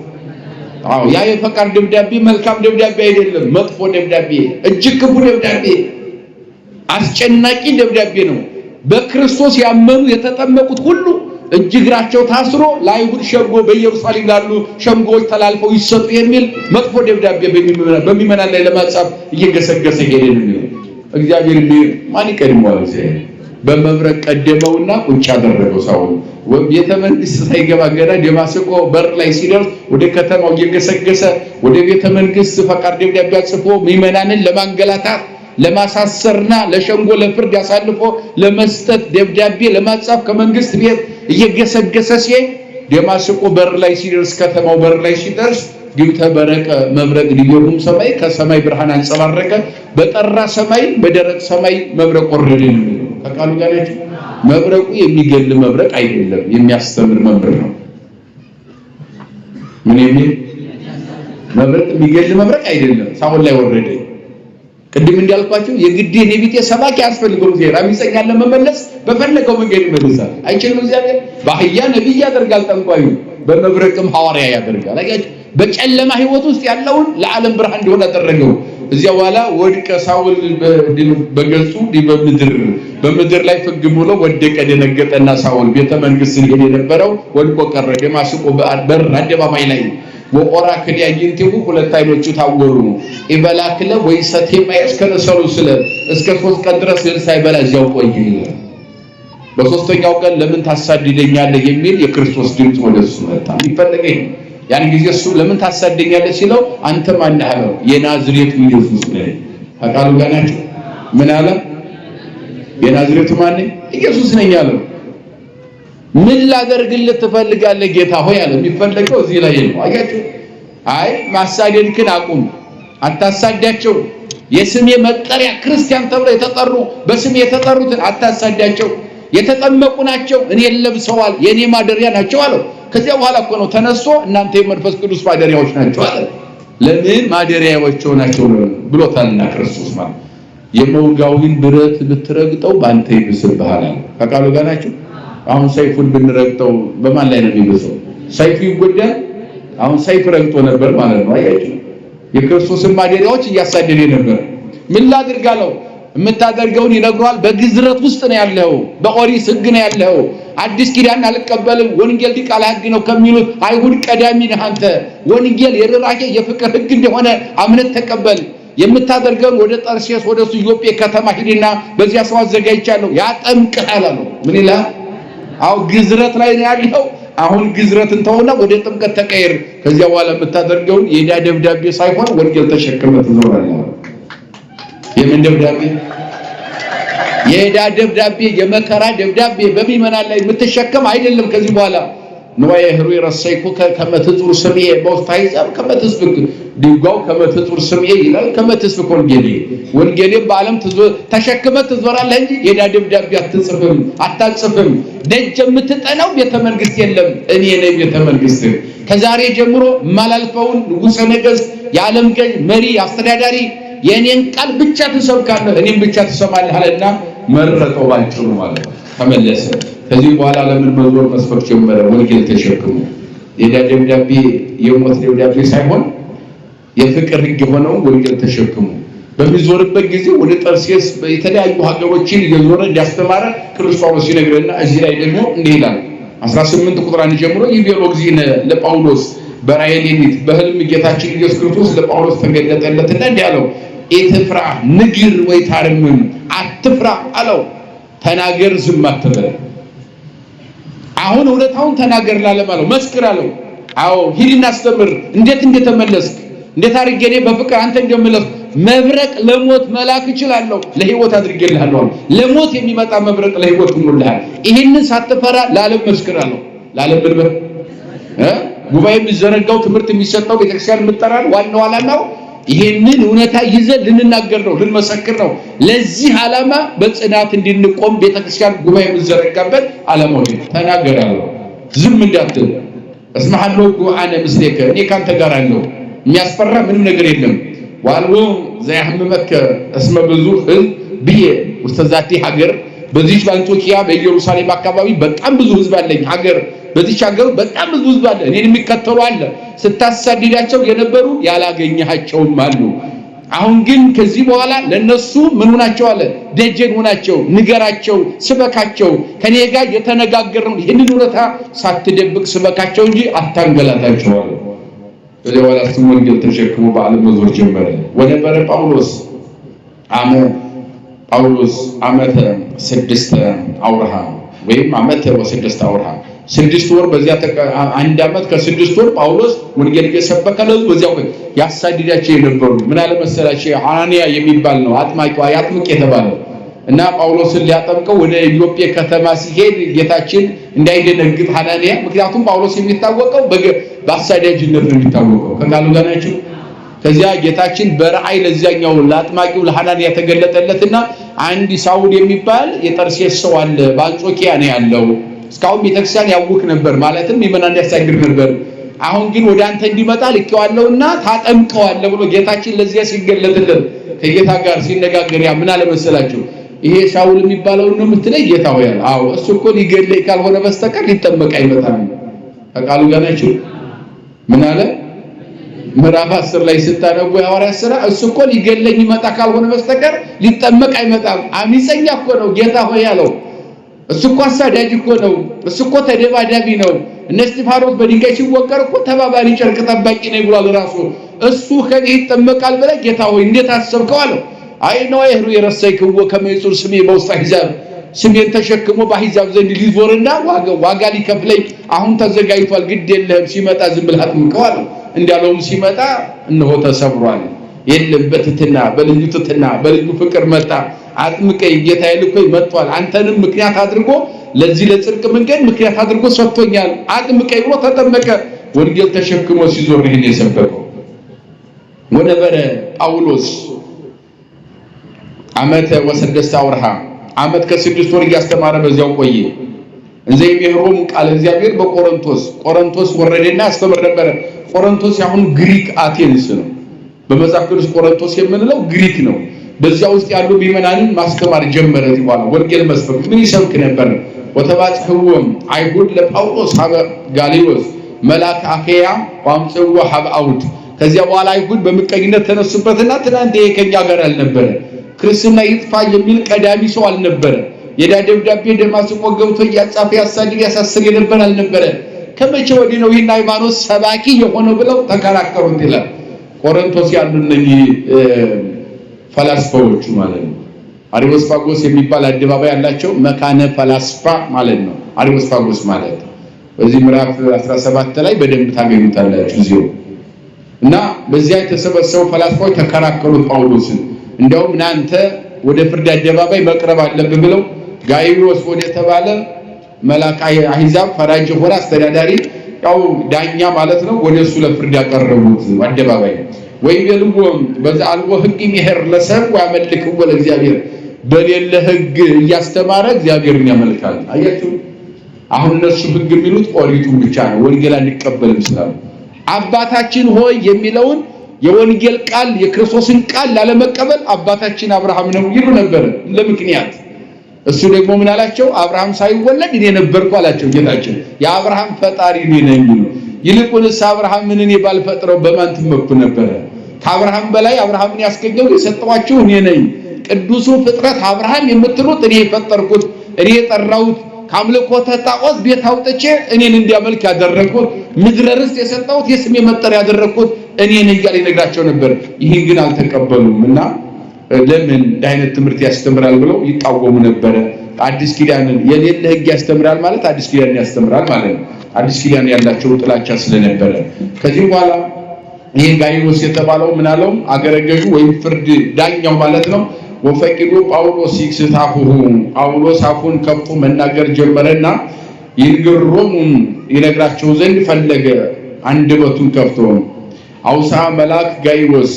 አዎ ያ የፈቃድ ደብዳቤ መልካም ደብዳቤ አይደለም፣ መጥፎ ደብዳቤ፣ እጅግ ክፉ ደብዳቤ፣ አስጨናቂ ደብዳቤ ነው። በክርስቶስ ያመኑ የተጠመቁት ሁሉ እጅግራቸው ታስሮ ለአይሁድ ሸንጎ በኢየሩሳሌም ላሉ ሸንጎዎች ተላልፈው ይሰጡ የሚል መጥፎ ደብዳቤ በሚመናን ላይ ለማጻፍ እየገሰገሰ ሄደ ነው። እግዚአብሔር ማን ይቀድመዋል? በመብረቅ ቀደመውና ቁጭ አደረገው። ሳውል ቤተ መንግስት ሳይገባ ገና ደማስቆ በር ላይ ሲደርስ ወደ ከተማው እየገሰገሰ ወደ ቤተ መንግስት ፈቃድ ደብዳቤ ጽፎ ምዕመናንን ለማንገላታት ለማሳሰርና ለሸንጎ ለፍርድ ያሳልፎ ለመስጠት ደብዳቤ ለማጻፍ ከመንግስት ቤት እየገሰገሰ ሲሄድ ደማስቆ በር ላይ ሲደርስ ከተማው በር ላይ ሲደርስ ግን ተበረቀ መብረቅ ዲበሩም ሰማይ ከሰማይ ብርሃን አንጸባረቀ። በጠራ ሰማይ በደረቅ ሰማይ መብረቅ ወረደ ነው። ከቃሉ ጋር ነው። መብረቁ የሚገል መብረቅ አይደለም፣ የሚያስተምር መብረቅ ነው። ምን የሚል መብረቅ? የሚገል መብረቅ አይደለም። ሳውል ላይ ወረደ። ቅድም እንዳልኳችሁ የግድ የነቢቴ ሰባኪ ያስፈልገው ዜራ ሚጸኛል ለመመለስ በፈለገው መንገድ ይመልሳል። አይችልም። እግዚአብሔር በአህያ ነብይ ያደርጋል፣ ጠንቋዩ በመብረቅም ሐዋርያ ያደርጋል። አያችሁ፣ በጨለማ ህይወት ውስጥ ያለውን ለዓለም ብርሃን እንዲሆን አደረገው። እዚያ በኋላ ወድቀ ሳውል በገጹ በምድር ላይ ፍግ ብሎ ወደቀ፣ ደነገጠና ሳውል ቤተ መንግስት ሊሄድ የነበረው ወድቆ ቀረ። ደማስቆ በር አደባባይ ላይ ወኦራክል ያይንቲው ሁለት አይኖቹ ታወሩ። ኢበላክለ ወይሰቴ ማይስ ከነሰሉ ስለ እስከ 3 ቀን ድረስ ሳይበላ እዚያው ቆየ። በሶስተኛው ቀን ለምን ታሳድደኛለህ የሚል የክርስቶስ ድምጽ ወደሱ መጣ። ይፈልገኝ ያን ጊዜ እሱ ለምን ታሳድደኛለህ ሲለው አንተ ማን ነህ አለው። የናዝሬቱ ኢየሱስ ነኝ። አቃሉ ጋር ናቸው። ምን አለ? የናዝሬቱ ማን ነኝ? ኢየሱስ ነኝ አለው። ምን ላደርግልህ ትፈልጋለህ ጌታ ሆይ አለ። የሚፈልገው እዚህ ላይ ነው። አያችሁ፣ አይ ማሳደድክን አቁም፣ አታሳዳቸው። የስሜ መጠሪያ ክርስቲያን ተብለው የተጠሩ በስሜ የተጠሩትን አታሳዳቸው። የተጠመቁ ናቸው፣ እኔን ለብሰዋል፣ የኔ ማደሪያ ናቸው አለው። ከዚያ በኋላ እኮ ነው ተነስቶ እናንተ የመንፈስ ቅዱስ ማደሪያዎች ናቸው አለ። ለምን ማደሪያዎች ናቸው ብሎታልና ክርስቶስ ማለት የመውጋውን ብረት ብትረግጠው ባንተ ይብስብሃል አለ። ከቃሉ ጋር ናቸው። አሁን ሰይፉን ብንረግጠው በማን ላይ ነው የሚበሰው? ሰይፉ ይጎዳል። አሁን ሰይፍ ረግጦ ነበር ማለት ነው። አያችሁ፣ የክርስቶስን ማደሪያዎች እያሳደደ ነበር። ምን ላድርጋለው? የምታደርገውን ይነግሯል። በግዝረት ውስጥ ነው ያለው፣ በኦሪት ሕግ ነው ያለው። አዲስ ኪዳን አልቀበልም ወንጌል ዲቃላ ሕግ ነው ከሚሉት አይሁድ ቀዳሚ ነህ አንተ። ወንጌል የርራቄ የፍቅር ሕግ እንደሆነ አምነት ተቀበል። የምታደርገውን ወደ ጠርሴስ ወደ ኢዮጴ ከተማ ሂድና በዚያ ሰው አዘጋጅቻለሁ ያጠምቅሃል አለው። ምን ይላል? አው ግዝረት ላይ ነው ያለው። አሁን ግዝረትን ተውና ወደ ጥምቀት ተቀየር። ከዚያ በኋላ የምታደርገውን የዕዳ ደብዳቤ ሳይሆን ወንጌል ተሸክመህ ትዞራለህ። የምን ደብዳቤ? የዕዳ ደብዳቤ፣ የመከራ ደብዳቤ በሚመናን ላይ የምትሸከም አይደለም። ከዚህ በኋላ ንዋየ ህሩ ይረሰይኩ ከመትጹር ስምዬ በውስጥ አይዛብ ከመትስብክ ድጓው ከመትጹር ስምዬ ይላል። ከመትስብክ ወንጌሌ በዓለም ተሸክመህ ትዞራለህ እንጂ የዕዳ ደብዳቤ አታጽፍም። ደጅ የምትጠናው ቤተ መንግስት የለም፣ እኔ ነኝ ቤተ መንግስት። ከዛሬ ጀምሮ ማላልፈውን ንጉሠ ነገሥት፣ የዓለም ገዥ፣ መሪ፣ አስተዳዳሪ የኔን ቃል ብቻ ትሰብካለህ፣ እኔም ብቻ ትሰማለህ አለና መረጠው ባጭሩ ማለት ነው። ተመለሰ። ከዚህ በኋላ ለምን መዞር መስፈር ጀመረ? ወንጌል ተሸክሙ። የዕዳ ደብዳቤ የሞት ደብዳቤ ሳይሆን የፍቅር ሕግ የሆነው ወንጌል ተሸክሙ በሚዞርበት ጊዜ ወደ ጠርሴስ የተለያዩ ሀገሮችን እየዞረ እንዲያስተማረ ቅዱስ ጳውሎስ ይነግረና እዚህ ላይ ደግሞ እንዲህ ይላል 18 ቁጥር 1 ጀምሮ ይቤሎ ግዚነ ለጳውሎስ በራእየ ሌሊት በህልም ጌታችን ኢየሱስ ክርስቶስ ለጳውሎስ ተገለጠለትና እንዲህ አለው ኢትፍራ ንግር ወይ ታርምም አትፍራ አለው ተናገር ዝም አትበል አሁን እውነታውን ተናገር ላለም አለው መስክር አለው አዎ ሂድና አስተምር እንዴት እንደተመለስክ እንዴት አድርጌ እኔ በፍቅር አንተ እንደምለፍ መብረቅ ለሞት መላክ ይችላልው ለህይወት አድርጌልሃለሁ ለሞት የሚመጣ መብረቅ ለህይወት ይሞልሃል ይሄንን ሳትፈራ ለዓለም መስክር አለው ለዓለም ብልበል ጉባኤ የሚዘረጋው ትምህርት የሚሰጠው ቤተክርስቲያን የምትጠራል ዋናው ዓላማው ይሄንን እውነታ ይዘን ልንናገር ነው ልንመሰክር ነው ለዚህ ዓላማ በጽናት እንድንቆም ቤተክርስቲያን ጉባኤ የሚዘረጋበት ዓላማው ተናገራለሁ ዝም እንዳትል እስማሐለሁ አነ ምስሌከ እኔ ካንተ ጋር አለሁ የሚያስፈራ ምንም ነገር የለም ዋልቦ ዘያህመመከ እስመ ብዙ ብዬ ወስተዛቲ ሀገር በዚህ አንጾኪያ በኢየሩሳሌም አካባቢ በጣም ብዙ ህዝብ አለኝ ሀገር በዚህ ሀገር በጣም ብዙ ህዝብ አለ እኔን የሚከተሉ አለ ስታሳድዳቸው የነበሩ ያላገኘሃቸውም አሉ አሁን ግን ከዚህ በኋላ ለነሱ ምን ሆናቸው አለ ደጀን ሆናቸው ንገራቸው ስበካቸው ከኔ ጋር የተነጋገርነው ይሄንን ውለታ ሳትደብቅ ስበካቸው እንጂ አታንገላታቸው አለ ወለወላ ወንጌል ተሸክሞ በዓለም መዞር ጀመረ ወነበረ ጳውሎስ ዓመተ 6 አውርሃ ወይም ዓመተ 6 አውርሃ 6 ወር በዚያ አንድ ዓመት ከ6 ወር ጳውሎስ ወንጌል እየሰበከ ነው በዚያው ያሳድዳቸው የነበሩ ምን አለ መሰላችሁ ሐናንያ የሚባል ነው አጥማቂው ያጥምቅ የተባለው እና ጳውሎስን ሊያጠምቀው ወደ ኢዮጴ ከተማ ሲሄድ ጌታችን እንዳይደነግጥ ሐናንያ ምክንያቱም ጳውሎስ የሚታወቀው በአሳዳጅነት ነው የሚታወቀው ከቃሉ ጋር ናቸው ከዚያ ጌታችን በራእይ ለዚያኛው ለአጥማቂው ለሐናንያ ተገለጠለትና አንድ ሳውል የሚባል የጠርሴስ ሰው አለ በአንጾኪያ ነው ያለው እስካሁን ቤተክርስቲያን ያውክ ነበር ማለትም ይመናን ያሳግር ነበር አሁን ግን ወደ አንተ እንዲመጣ ልኬዋለሁና ታጠምቀዋለህ ብሎ ጌታችን ለዚያ ሲገለጥልን ከጌታ ጋር ሲነጋገር ያ ምን አለ መሰላችሁ ይሄ ሳውል የሚባለው ነው የምትለይ ጌታ ሆይ አዎ እሱ እኮ ሊገለይ ካልሆነ በስተቀር ሊጠመቅ አይመጣም ከቃሉ ጋር ናችሁ ምን አለ ምዕራፍ 10 ላይ ስታነቡ የሐዋርያት ሥራ እሱ እኮ ሊገለኝ ይመጣ ካልሆነ በስተቀር ሊጠመቅ አይመጣም አሚፀኛ እኮ ነው ጌታ ሆይ ያለው እሱ እኮ አሳዳጅ እኮ ነው እሱ እኮ ተደባዳቢ ነው እነ እስጢፋኖስ በድንጋይ ሲወቀር እኮ ተባባሪ ጨርቅ ጠባቂ ነው ብሏል ራሱ እሱ ከኔ ይጠመቃል ብለ ጌታ ሆይ እንዴት አሰብከው አለው አይ ነው ይሄሩ የረሰይከው ከመይጹር ስሜ በውስጥ አሕዛብ ስሜን ተሸክሞ በአሕዛብ ዘንድ ሊዞርና ዋጋ ሊከፍለኝ አሁን ተዘጋጅቷል ግድ የለህም ሲመጣ ዝም ብለህ አጥምቀው አለው እንዳለውም ሲመጣ እነሆ ተሰብሯል የለም በትትና በልዩ ትትና በልዩ ፍቅር መጣ አጥምቀኝ ጌታዬ ልኮኝ መጥቷል አንተንም ምክንያት አድርጎ ለዚህ ለጽድቅ መንገድ ምክንያት አድርጎ ሰጥቶኛል አጥምቀኝ ብሎ ተጠመቀ ወንጌል ተሸክሞ ሲዞር ይሄን የሰበከው ወነበረ ጳውሎስ ዓመተ 6 አውርሃ ዓመት ከ6 ወር እያስተማረ በዚያው ቆየ እንዘይም የሮም ቃል እግዚአብሔር በቆሮንቶስ ወረደና አስተምር ነበር ቆሮንቶስ ያሁን ግሪክ አቴንስ ነው በመጽሐፍ ቅዱስ ቆሮንቶስ የምንለው ግሪክ ነው በዚያ ውስጥ ያሉ ቢመናንን ማስተማር ጀመረ ይባላል ወንጌል መስበክ ምን ይሰብክ ነበር ወተባጽሁም አይሁድ ለጳውሎስ ሀበ ጋሊዮስ መልአክ አኬያ ወአምጽኡ ሀበ አውድ ከዚያ በኋላ አይሁድ በመቀኝነት ተነሱበትና ትናንት ከኛ ጋር አልነበረ ክርስትና ይጥፋ የሚል ቀዳሚ ሰው አልነበረ የዳደብዳቤ ደማስቆ ገብቶ ያጻፈ ያሳድድ ያሳስር የነበር አልነበረ ከመቼ ወዲህ ነው ይህን ሃይማኖት ሰባኪ የሆነው ብለው ተከራከሩት ይላል ቆሮንቶስ ያሉ እነኚህ ፈላስፋዎቹ ማለት ነው አሪዮስፋጎስ የሚባል አደባባይ ያላቸው መካነ ፈላስፋ ማለት ነው አሪዮስፋጎስ ማለት በዚህ ምዕራፍ 17 ላይ በደንብ ታገኙታላችሁ እዚሁ እና በዚያ የተሰበሰቡ ፈላስፋዎች ተከራከሩት ጳውሎስን እንደውም እናንተ ወደ ፍርድ አደባባይ መቅረብ አለብህ ብለው ጋይዮስ ወደ ተባለ መልአክ አሕዛብ ፈራጅ ሆነ አስተዳዳሪ ያው ዳኛ ማለት ነው ወደሱ ለፍርድ ያቀረቡት አደባባይ ወይ የልቦም በዛልቦ ህግ ይሄር ለሰብ ወያመልክ ወለ እግዚአብሔር በሌለ ህግ እያስተማረ እግዚአብሔርን ያመልካል አያችሁ አሁን እነሱ ህግ የሚሉት ኦሪቱን ብቻ ነው ወንጌል አንቀበልም ስላሉ አባታችን ሆይ የሚለውን የወንጌል ቃል የክርስቶስን ቃል ላለመቀበል አባታችን አብርሃም ነው ይሉ ነበር ለምክንያት እሱ ደግሞ ምን አላቸው አብርሃም ሳይወለድ እኔ ነበርኩ አላቸው ጌታችን የአብርሃም ፈጣሪ እኔ ነኝ ይልቁንስ አብርሃም ምንን ባልፈጥረው በማን ትመኩ ነበር ከአብርሃም በላይ አብርሃምን ያስገኘው የሰጠዋችሁ እኔ ነኝ። ቅዱሱ ፍጥረት አብርሃም የምትሉት እኔ የፈጠርኩት እኔ የጠራሁት ከአምልኮተ ጣዖት ቤት አውጥቼ እኔን እንዲያመልክ ያደረኩት ምድረ ርስት የሰጠሁት የስሜ መጠሪያ ያደረኩት እኔ ነኝ እያለ ይነግራቸው ነበር። ይህን ግን አልተቀበሉምና ለምን አይነት ትምህርት ያስተምራል ብለው ይቃወሙ ነበር። አዲስ ኪዳንን የሌለ ሕግ ያስተምራል ማለት አዲስ ኪዳን ያስተምራል ማለት ነው። አዲስ ኪዳን ያላቸው ጥላቻ ስለነበረ ከዚህ በኋላ ይሄ ጋይዮስ የተባለው ምን አለው? አገረገዡ ወይም ፍርድ ዳኛው ማለት ነው። ወፈቂዱ ጳውሎስ ይክስታፉሁ ጳውሎስ አፉን ከፍቶ መናገር ጀመረና ይንገሮሙ ይነግራቸው ዘንድ ፈለገ። አንደበቱን ከፍቶ አውሳ መልአክ ጋይዮስ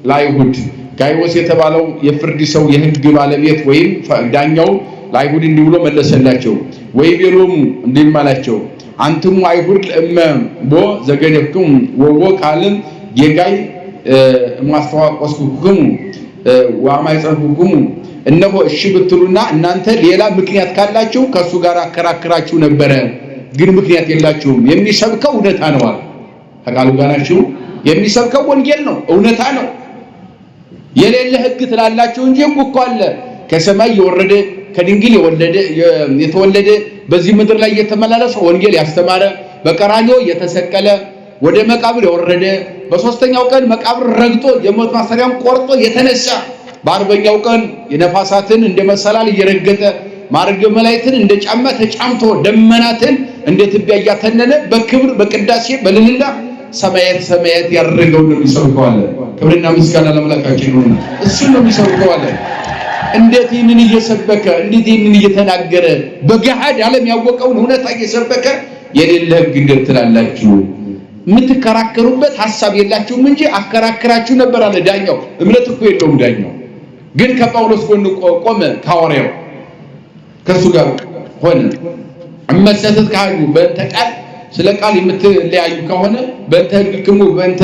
ለአይሁድ ጋይዮስ የተባለው የፍርድ ሰው የሕግ ባለቤት ወይም ዳኛው ለአይሁድ እንዲህ ብሎ መለሰላቸው። ወይቤሎሙ እንዲህ አላቸው አንቱም አይሁድ ለእመ ቦ ዘገደፍኩም ወቦ ቃልን የጋይ ማስተዋቆስኩም ወማይጸንኩም እነሆ እሺ ብትሉና እናንተ ሌላ ምክንያት ካላችሁ ከሱ ጋር አከራክራችሁ ነበረ። ግን ምክንያት የላችሁም። የሚሰብከው እውነታ ነው አለ። ተቃሉ ጋር ናችሁ። የሚሰብከው ወንጌል ነው፣ እውነታ ነው። የሌለ ሕግ ትላላችሁ እንጂ ሕግ እኮ አለ። ከሰማይ የወረደ ከድንግል የተወለደ በዚህ ምድር ላይ የተመላለሰ ወንጌል ያስተማረ በቀራንዮ የተሰቀለ ወደ መቃብር የወረደ በሶስተኛው ቀን መቃብር ረግጦ የሞት ማሰሪያውን ቆርጦ የተነሳ በአርበኛው ቀን የነፋሳትን እንደ መሰላል እየረገጠ ማርገ መላእክትን እንደ ጫማ ተጫምቶ ደመናትን እንደ ትቢያ እያተነነ በክብር በቅዳሴ በልልላ ሰማያት ያደረገው ነው የሚሰብከው አለ። ክብርና ምስጋና ለአምላካችን ይሁን። እሱ ነው የሚሰብከው አለ። እንዴት ይህንን እየሰበከ እንዴት ይህንን እየተናገረ በገሃድ ዓለም ያወቀውን እውነታ እየሰበከ የሌለ ሕግ እንዴት ትላላችሁ? የምትከራከሩበት ሐሳብ የላችሁም እንጂ አከራክራችሁ ነበር አለ ዳኛው። እምነት እኮ የለውም ዳኛው። ግን ከጳውሎስ ጎን ቆመ። ከሐዋርያው ከሱ ጋር ሆነ። እመሰተት ካሉ በእንተ ቃል ስለ ቃል የምትለያዩ ከሆነ በእንተ ሕግክሙ በእንተ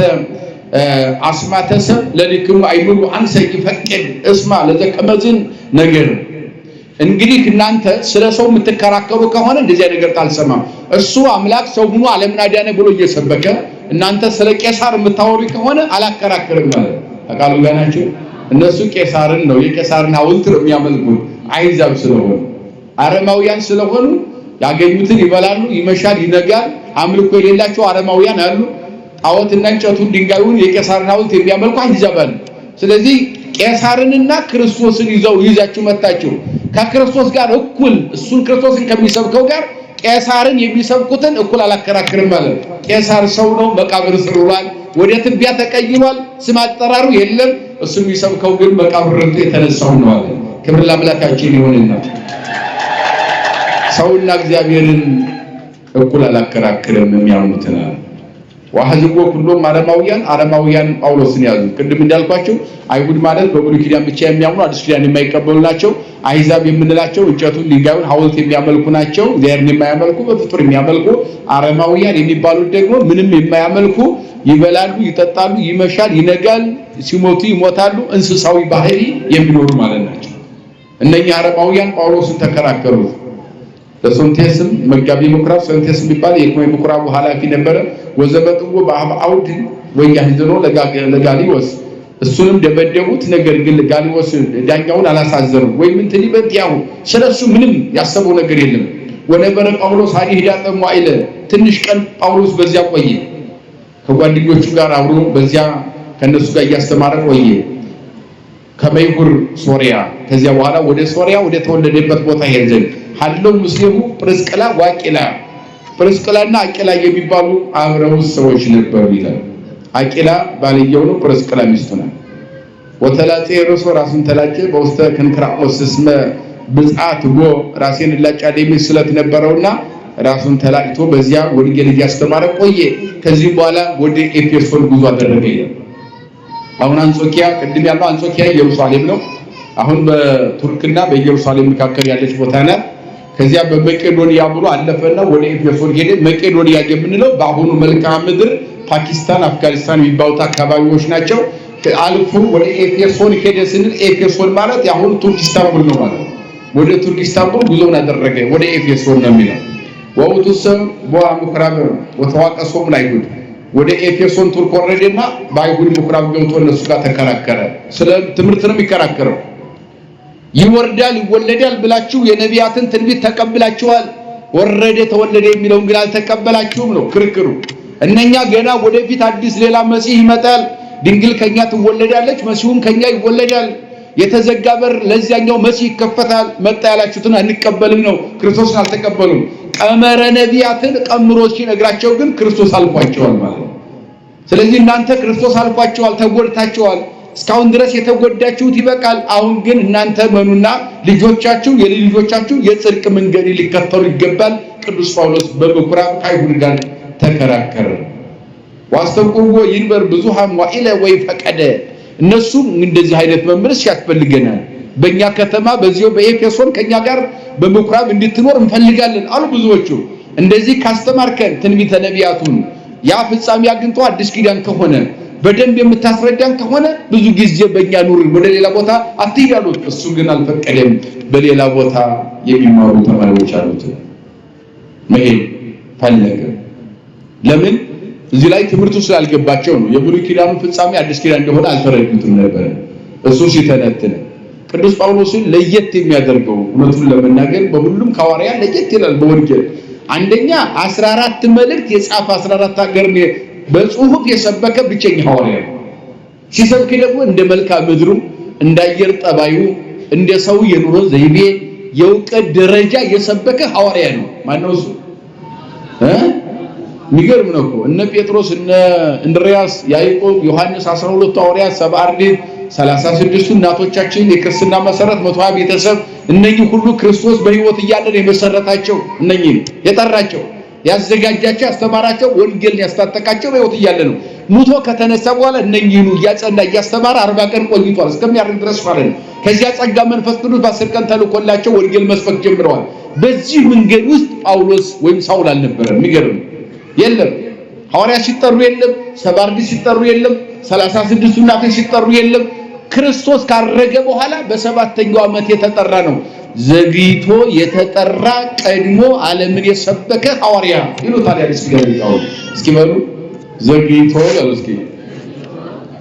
አስማተሰብ ለልክሙ አይኑሩ አንሰ ይፈቅድ እስማ ለዘከመዝን ነገር። እንግዲህ እናንተ ስለ ሰው የምትከራከሩ ከሆነ እንደዚህ ነገር አልሰማም። እሱ አምላክ ሰው ሆኖ ዓለምን አዳነ ብሎ እየሰበከ እናንተ ስለ ቄሳር የምታወሩ ከሆነ አላከራከርም ማለት ተቃሉ ጋር ናቸው። እነሱ ቄሳርን ነው የቄሳርን ሐውልት ነው የሚያመልኩት። አይዛብ ስለሆኑ አረማውያን ስለሆኑ ያገኙትን ይበላሉ፣ ይመሻል፣ ይነጋል። አምልኮ የሌላቸው አረማውያን አሉ። ጣዖትና እንጨቱን ድንጋዩን የቄሳርን ሐውልት የሚያመልኩ አይዛብ አሉ። ስለዚህ ቄሳርንና ክርስቶስን ይዛችሁ መጣችሁ ከክርስቶስ ጋር እኩል እሱን ክርስቶስን ከሚሰብከው ጋር ቄሳርን የሚሰብኩትን እኩል አላከራክርም ማለት። ቄሳር ሰው ነው፣ መቃብር ስር ውሏል፣ ወደ ትቢያ ተቀይሯል፣ ስም አጠራሩ የለም። እሱ የሚሰብከው ግን መቃብር የተነሳው ነው አለ። ክብር ለአምላካችን ይሁንና ሰውና እግዚአብሔርን እኩል አላከራክርም የሚያምኑትን አለ። ወሐዝቦ ሁሉም አረማውያን ጳውሎስን ያዙ። ቅድም እንዳልኳቸው አይሁድ ማለት በብሉይ ኪዳን ብቻ የሚያምኑ አዲስ ኪዳን የማይቀበሉ ናቸው። አሕዛብ የምንላቸው እንጨቱን ድንጋዩን ሐውልት የሚያመልኩ ናቸው። እግዚአብሔርን የማያመልኩ በፍጡር የሚያመልኩ። አረማውያን የሚባሉት ደግሞ ምንም የማያመልኩ ይበላሉ፣ ይጠጣሉ፣ ይመሻል፣ ይነጋል፣ ሲሞቱ ይሞታሉ፣ እንስሳዊ ባህሪ የሚኖሩ ማለት ናቸው። እነኛ አረማውያን ጳውሎስን ተከራከሩት። ለሶንቴስም መጋቢ ምኩራብ ሶንቴስ የሚባል የኮይ ምኩራቡ ኃላፊ ነበረ። ወዘበጥዎ በአውድ ወያህዝኖ ለጋሊዮስ እሱንም ደበደቡት። ነገር ግን ጋሊዮስ ዳኛውን አላሳዘነው ወይም እንትን ይበጥያው ስለሱ ምንም ያሰበው ነገር የለም። ወነበረ ጳውሎስ አዲህ ዳጠሙ አይለ ትንሽ ቀን ጳውሎስ በዚያ ቆየ። ከጓደኞቹ ጋር አብሮ በዚያ ከነሱ ጋር እያስተማረ ቆየ። ከመይሁር ሶሪያ ከዚያ በኋላ ወደ ሶሪያ ወደ ተወለደበት ቦታ ሄደ። ሀለው ሙስሊሙ ጵርስቅላ ወአቂላ ጵርስቅላና አቂላ የሚባሉ አብረው ሰዎች ነበሩ ይላል። አቂላ ባልየው ነው፣ ጵርስቅላ ሚስቱ ናት። ወተላጤ ርሶ ራሱን ተላጨ በውስተ ክንክራኦስ እስመ ብጻት ጎ ራሴን ላጫለ የሚል ስለት ነበረውና ራሱን ተላጭቶ በዚያ ወንጌል እያስተማረ ቆየ። ከዚህ በኋላ ወደ ኤፌሶን ጉዞ አደረገ። አሁን አንጾኪያ ቅድም ያለው አንጾኪያ ኢየሩሳሌም ነው። አሁን በቱርክና በኢየሩሳሌም መካከል ያለች ቦታ ናት። ከዚያ በመቄዶንያ ብሎ አለፈና ወደ ኤፌሶን ሄደ። መቄዶንያ የምንለው በአሁኑ መልክዓ ምድር ፓኪስታን፣ አፍጋኒስታን የሚባሉት አካባቢዎች ናቸው። አልፎ ወደ ኤፌሶን ሄደ ስንል ኤፌሶን ማለት የአሁኑ ቱርክ ኢስታንቡል ነው ማለት። ወደ ቱርክ ኢስታንቡል ጉዞውን አደረገ። ወደ ኤፌሶን ነው የሚለው። ወውቱሰ ቦአ ምኩራብ ወተዋቀሶም ለአይሁድ ወደ ኤፌሶን ቱርክ ወረደና በአይሁድ ምኩራብ ገብቶ እነሱ ጋር ተከራከረ። ስለ ትምህርት ነው የሚከራከረው። ይወርዳል ይወለዳል ብላችሁ የነቢያትን ትንቢት ተቀብላችኋል፣ ወረደ ተወለደ የሚለውን ግን አልተቀበላችሁም ነው ክርክሩ። እነኛ ገና ወደፊት አዲስ ሌላ መሲህ ይመጣል፣ ድንግል ከኛ ትወለዳለች፣ መሲሁም ከኛ ይወለዳል፣ የተዘጋ በር ለዚያኛው መሲህ ይከፈታል፣ መጣ ያላችሁትን አንቀበልም ነው። ክርስቶስን አልተቀበሉም። ቀመረ ነቢያትን ቀምሮ ሲነግራቸው ግን ክርስቶስ አልፏቸዋል ማለት ነው። ስለዚህ እናንተ ክርስቶስ አልፏቸዋል፣ ተጎድታቸዋል። እስካሁን ድረስ የተጎዳችሁት ይበቃል። አሁን ግን እናንተ መኑና ልጆቻችሁ የልጅ ልጆቻችሁ የጽድቅ መንገድ ሊከተሉ ይገባል። ቅዱስ ጳውሎስ በምኩራብ ከአይሁድ ጋር ተከራከረ። ዋስተብቁዎ ይንበር ብዙሃን ዋኢለ ወይ ፈቀደ። እነሱም እንደዚህ አይነት መምህር ያስፈልገናል፣ በእኛ ከተማ በዚሁ በኤፌሶን ከኛ ጋር በምኩራብ እንድትኖር እንፈልጋለን አሉ ብዙዎቹ። እንደዚህ ካስተማርከን ትንቢተ ነቢያቱን ያ ፍጻሜ አግኝቶ አዲስ ኪዳን ከሆነ በደንብ የምታስረዳን ከሆነ ብዙ ጊዜ በእኛ ኑር፣ ወደ ሌላ ቦታ አትሂድ አሉት። እሱ ግን አልፈቀደም። በሌላ ቦታ የሚማሩ ተማሪዎች አሉት፣ መሄድ ፈለገ። ለምን? እዚህ ላይ ትምህርቱ ስላልገባቸው ነው። የብሉይ ኪዳኑ ፍጻሜ አዲስ ኪዳን እንደሆነ አልተረዱትም ነበር። እሱ ሲተነትን ቅዱስ ጳውሎስን ለየት የሚያደርገው እውነቱን ለመናገር በሁሉም ሐዋርያ ለየት ይላል። በወንጌል አንደኛ 14 መልእክት የጻፈ 14 ሀገር በጽሁፍ የሰበከ ብቸኛ ሐዋርያ ነው። ሲሰብክ ደግሞ እንደ መልክዓ ምድሩ፣ እንደ አየር ጠባዩ፣ እንደ ሰው የኑሮ ዘይቤ የእውቀት ደረጃ የሰበከ ሐዋርያ ነው። ማነው እሱ? የሚገርም ነው እኮ እነ ጴጥሮስ፣ እነ እንድርያስ፣ ያዕቆብ፣ ዮሐንስ 12 ሐዋርያት፣ 70 አርድእት፣ 36 እናቶቻችን የክርስትና መሰረት 120 ቤተሰብ እነኚህ ሁሉ ክርስቶስ በሕይወት እያለ የመሰረታቸው እነኚህ የጠራቸው ያዘጋጃቸው ያስተማራቸው ወንጌልን ያስታጠቃቸው በሕይወት እያለ ነው። ሙቶ ከተነሳ በኋላ እነኚህኑ እያጸና እያስተማረ 40 ቀን ቆይቷል እስከሚያርግ ድረስ ማለት ነው። ከዚያ ጸጋ መንፈስ ቅዱስ በ10 ቀን ተልኮላቸው ወንጌል መስበክ ጀምረዋል። በዚህ መንገድ ውስጥ ጳውሎስ ወይም ሳውል አልነበረም። የሚገርም የለም ሐዋርያ ሲጠሩ የለም፣ 70 አርድእት ሲጠሩ የለም፣ 36 እናቶች ሲጠሩ የለም። ክርስቶስ ካረገ በኋላ በሰባተኛው ዓመት የተጠራ ነው። ዘግይቶ የተጠራ ቀድሞ ዓለምን የሰበከ ሐዋርያ ይሉታል። ያዲስ ኪዳን እስኪ በሉ ዘግይቶ በሉ እስኪ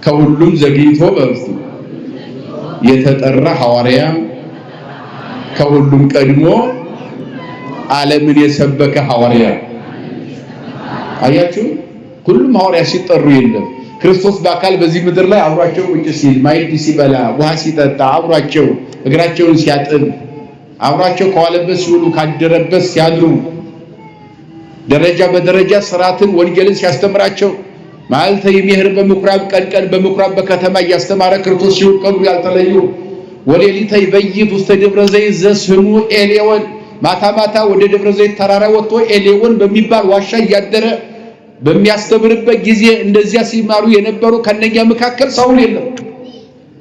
ከሁሉም ዘግይቶ በሉ የተጠራ ሐዋርያ ከሁሉም ቀድሞ ዓለምን የሰበከ ሐዋርያ። አያችሁ፣ ሁሉም ሐዋርያ ሲጠሩ የለም። ክርስቶስ በአካል በዚህ ምድር ላይ አብሯቸው ቁጭ ሲል፣ ማዕድ ሲበላ፣ ውሃ ሲጠጣ፣ አብሯቸው እግራቸውን ሲያጥብ፣ አብሯቸው ከዋለበት ሲውሉ ካደረበት ሲያድሩ፣ ደረጃ በደረጃ ሥርዓትን ወንጌልን ሲያስተምራቸው፣ መዓልተ ይሜህር በምኩራብ ቀን ቀን በምኩራብ በከተማ እያስተማረ ክርስቶስ ሲውል ቀኑ ያልተለዩ፣ ወሌሊተ ይበይት ውስተ ደብረ ዘይት ዘስሙ ኤሌዎን፣ ማታ ማታ ወደ ደብረ ዘይት ተራራ ወጥቶ ኤሌዎን በሚባል ዋሻ እያደረ በሚያስተምርበት ጊዜ እንደዚያ ሲማሩ የነበሩ ከነኛ መካከል ሳውል የለም።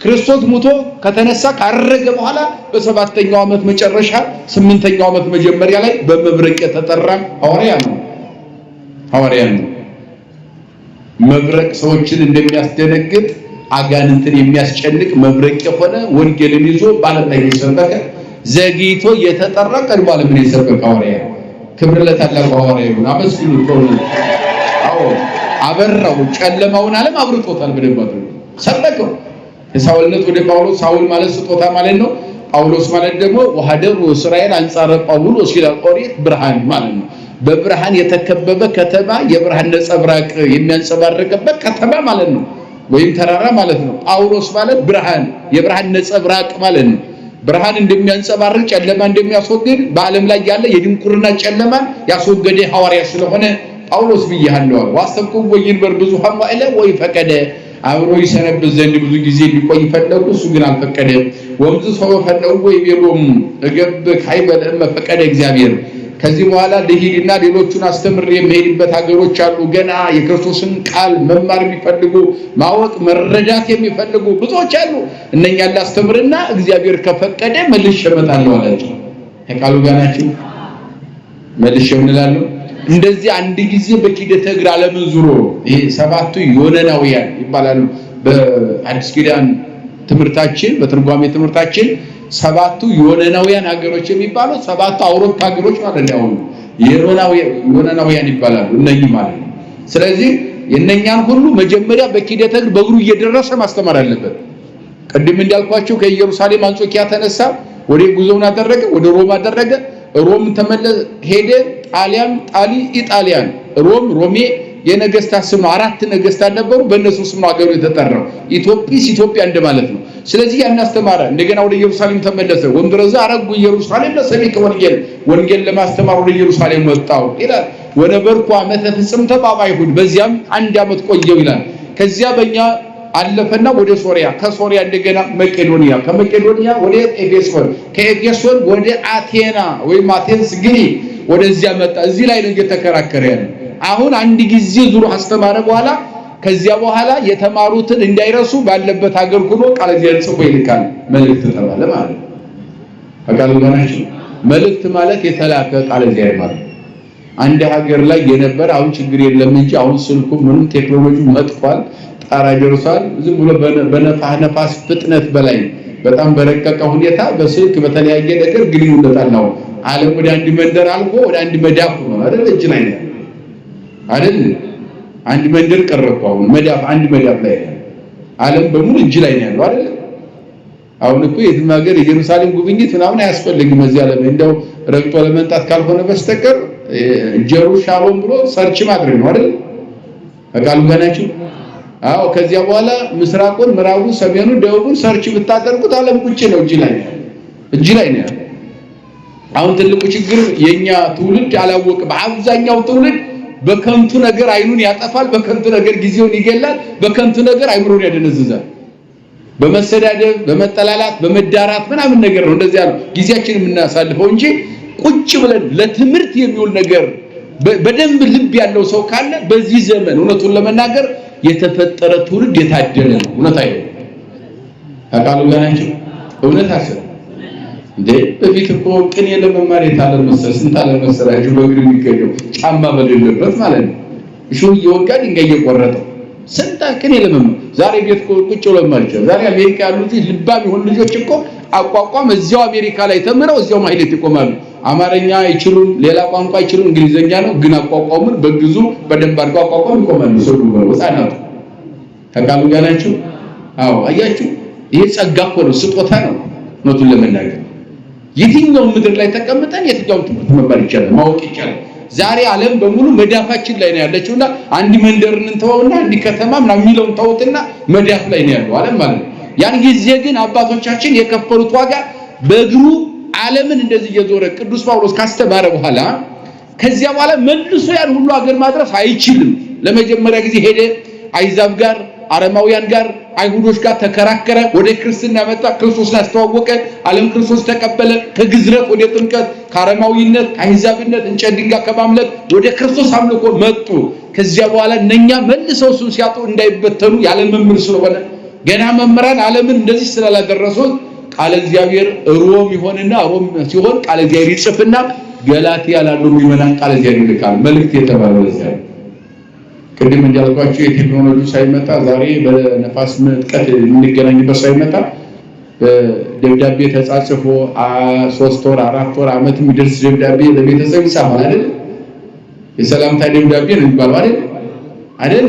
ክርስቶስ ሙቶ ከተነሳ ካረገ በኋላ በሰባተኛው ዓመት መጨረሻ 8ኛው ዓመት መጀመሪያ ላይ በመብረቅ የተጠራ ሐዋርያ ነው። ሐዋርያ ነው። መብረቅ ሰዎችን እንደሚያስደነግጥ አጋንንትን የሚያስጨንቅ መብረቅ የሆነ ወንጌልን ይዞ ባለም ላይ የሰበከ ዘግይቶ የተጠራ ቀድሞ ዓለምን የሰበከ ሐዋርያ። ክብር ለታላቁ ሐዋርያ ይሁን። አመስግኑት። አበራው፣ ጨለማውን ዓለም አብርቶታል። በደንብ ሰበከው። ከሳውልነት ወደ ጳውሎስ፣ ሳውል ማለት ስጦታ ማለት ነው። ጳውሎስ ማለት ደግሞ ወሐደሩ እስራኤል አንጻረ ጳውሎስ ይላል ኦሪት፣ ብርሃን ማለት ነው። በብርሃን የተከበበ ከተማ፣ የብርሃን ነጸብራቅ የሚያንጸባርቅበት ከተማ ማለት ነው፣ ወይም ተራራ ማለት ነው። ጳውሎስ ማለት ብርሃን፣ የብርሃን ነጸብራቅ ማለት ነው። ብርሃን እንደሚያንጸባርቅ ጨለማ እንደሚያስወግድ በዓለም ላይ ያለ የድንቁርና ጨለማን ያስወገደ ሐዋርያ ስለሆነ ጳውሎስ ብያለሁ። ዋስተብቁዎ ይንበር ብዙሃን ዋኢለ ወይ ፈቀደ። አብሮ ይሰነብት ዘንድ ብዙ ጊዜ ሊቆይ ፈለጉ፣ እሱ ግን አልፈቀደም። ወምዝ ሰው ፈለጉ ወይ ቢሎም እገብ ካይበለ ፈቀደ እግዚአብሔር። ከዚህ በኋላ ልሂድና ሌሎቹን አስተምር የሚሄድበት ሀገሮች አሉ። ገና የክርስቶስን ቃል መማር የሚፈልጉ ማወቅ መረዳት የሚፈልጉ ብዙዎች አሉ። እነኛን ላስተምርና እግዚአብሔር ከፈቀደ መልሼ እመጣለሁ አላቸው። ከቃሉ ጋር ናችሁ? መልሼ እላለሁ። እንደዚህ አንድ ጊዜ በኪደተ እግር ዓለምን ዙሮ ይሄ ሰባቱ ዮናናውያን ይባላሉ። በአዲስ ኪዳን ትምህርታችን በትርጓሜ ትምህርታችን ሰባቱ ዮናናውያን ሀገሮች የሚባሉት ሰባቱ አውሮፓ ሀገሮች ማለት ነው። ዮናናውያን ይባላሉ እነኚህ ማለት ነው። ስለዚህ የነኛን ሁሉ መጀመሪያ በኪደተ እግር በእግሩ እየደረሰ ማስተማር አለበት። ቅድም እንዳልኳችሁ ከኢየሩሳሌም አንጾኪያ ተነሳ፣ ወደ ጉዞውን አደረገ፣ ወደ ሮም አደረገ፣ ሮም ተመለሰ፣ ሄደ፣ ጣሊያን፣ ኢጣሊያን፣ ሮሜ የነገስታት ስም 4 ነገስታት ነበሩ። በእነሱ ስም ሀገሩ የተጠራው ኢትዮጵያ እንደማለት ነው። ስለዚህ ያን አስተማረ። እንደገና ወደ ኢየሩሳሌም ተመለሰ። ወንድረዛ አረጉ ኢየሩሳሌም ለሰሚከ ወንጌል ለማስተማር ወደ ኢየሩሳሌም ወጣው ይላል። ወነበርኩ ዓመተ ፍጽምተ በአይሁድ በዚያም 1 ዓመት ቆየው ይላል። ከዚያ በእኛ አለፈና ወደ ሶሪያ፣ ከሶሪያ እንደገና መቄዶንያ፣ ከመቄዶንያ ወደ ኤፌሶን፣ ከኤፌሶን ወደ አቴና ወይም አቴንስ ግሪክ ወደዚያ መጣ። እዚህ ላይ ነው እየተከራከረ ያለው። አሁን አንድ ጊዜ ዙሮ አስተማረ። በኋላ ከዚያ በኋላ የተማሩትን እንዳይረሱ ባለበት ሀገር ሆኖ ቃል እግዚአብሔር ጽፎ ይልካል። መልእክት ተባለ ማለት ነው። አቃሉ ጋናችሁ መልእክት ማለት የተላከ ቃል እግዚአብሔር ማለት አንድ ሀገር ላይ የነበረ አሁን ችግር የለም እንጂ አሁን ስልኩ ምንም ቴክኖሎጂው መጥቷል፣ ጣራ ደርሷል። ዝም ብሎ በነፋስ ፍጥነት በላይ በጣም በረቀቀ ሁኔታ በስልክ በተለያየ ነገር ግንኙነት አለው። ዓለም ወደ አንድ መንደር አልፎ ወደ አንድ መዳፍ ነው አይደል? እጅ ላይ ነው አይደል? አንድ መንደር ቀረኩ። አሁን መዳፍ አንድ መዳፍ ላይ ነው። ዓለም በሙሉ እጅ ላይ ነው ያለው አይደል? አሁን እኮ የትም ሀገር ኢየሩሳሌም ጉብኝት ምናምን አያስፈልግም። እዚህ ዓለም እንደው ረግጦ ለመንጣት ካልሆነ በስተቀር ጀሩሳሌም ብሎ ሰርች ማድረግ ነው አይደል? አቃሉ ጋናችሁ አዎ። ከዚያ በኋላ ምስራቁን፣ ምዕራቡን፣ ሰሜኑን፣ ደቡቡን ሰርች ብታደርጉት ዓለም ቁጭ ነው፣ እጅ ላይ ነው። አሁን ትልቁ ችግር የኛ ትውልድ አላወቅም። በአብዛኛው ትውልድ በከንቱ ነገር አይኑን ያጠፋል፣ በከንቱ ነገር ጊዜውን ይገላል፣ በከንቱ ነገር አይምሮን ያደነዝዛል። በመሰዳደብ፣ በመጠላላት፣ በመዳራት ምናምን ነገር ነው እንደዚያ ነው ጊዜያችንን የምናሳልፈው እንጂ ቁጭ ብለን ለትምህርት የሚውል ነገር በደንብ ልብ ያለው ሰው ካለ በዚህ ዘመን እውነቱን ለመናገር የተፈጠረ ትውልድ የታደለ ነው። እውነት አይደለም? አቃሉ ጋናችሁ እውነት አሰብ እንዴ በፊት እኮ ቅኔ ለመማር የታለ መሰል ስንት አለ መሰላችሁ በእግር የሚገኘው ጫማ በሌለበት ማለት ነው። እሺ እየወጋ ድንጋይ እየቆረጠ ስንት ቅኔ ለመማር ዛሬ ቤት ቁጭ ብሎ ማለት ዛሬ አሜሪካ ያሉት ልባም የሆኑ ልጆች እኮ አቋቋም እዚያው አሜሪካ ላይ ተምረው እዚያው ማህሌት ይቆማሉ። አማርኛ አይችሉም፣ ሌላ ቋንቋ አይችሉም፣ እንግሊዘኛ ነው ግን አቋቋሙን በግዙ በደንብ አድርገው አቋቋም ይቆማሉ። ሰው ነው ወጣናቱ ተቃሉ ጋናችሁ አዎ አያችሁ ይሄ ጸጋ እኮ ነው፣ ስጦታ ነው። እውነቱን ለመናገር የትኛው ምድር ላይ ተቀምጠን የትኛው ትምህርት መማር ይቻላል፣ ማወቅ ይቻላል። ዛሬ ዓለም በሙሉ መዳፋችን ላይ ነው ያለችውና አንድ መንደርን እንተውና አንድ ከተማ ምናምን የሚለውን ተውትና መዳፍ ላይ ነው ያለው ዓለም ማለት ነው። ያን ጊዜ ግን አባቶቻችን የከፈሉት ዋጋ በእግሩ ዓለምን እንደዚህ እየዞረ ቅዱስ ጳውሎስ ካስተማረ በኋላ ከዚያ በኋላ መልሶ ያን ሁሉ ሀገር ማድረስ አይችልም። ለመጀመሪያ ጊዜ ሄደ አይዛብ ጋር፣ አረማውያን ጋር፣ አይሁዶች ጋር ተከራከረ። ወደ ክርስትና መጣ፣ ክርስቶስን አስተዋወቀ። ዓለም ክርስቶስ ተቀበለ። ከግዝረት ወደ ጥምቀት፣ ከአረማዊነት ከአይዛብነት እንጨት ድንጋይ ከማምለክ ወደ ክርስቶስ አምልኮ መጡ። ከዚያ በኋላ እነኛ መልሰው እሱን ሲያጡ እንዳይበተኑ ያለ መምህር ስለሆነ ገና መምህራን ዓለምን እንደዚህ ስላላደረሱት ቃለ እግዚአብሔር ሮም ይሆንና ሮም ሲሆን ቃለ እግዚአብሔር ይጽፍና ገላትያ ላሉ ምዕመናን ቃለ እግዚአብሔር ይልካል። መልእክት የተባለው ለዚያ ቅድም እንዳልኳችሁ የቴክኖሎጂ ሳይመጣ ዛሬ በነፋስ መጥቀት የምንገናኝበት ሳይመጣ ደብዳቤ ተጻጽፎ 3 ወር 4 ወር ዓመት የሚደርስ ደብዳቤ ለቤተሰብ ይጻፋል አይደል? የሰላምታ ደብዳቤ ነው የሚባለው አይደል?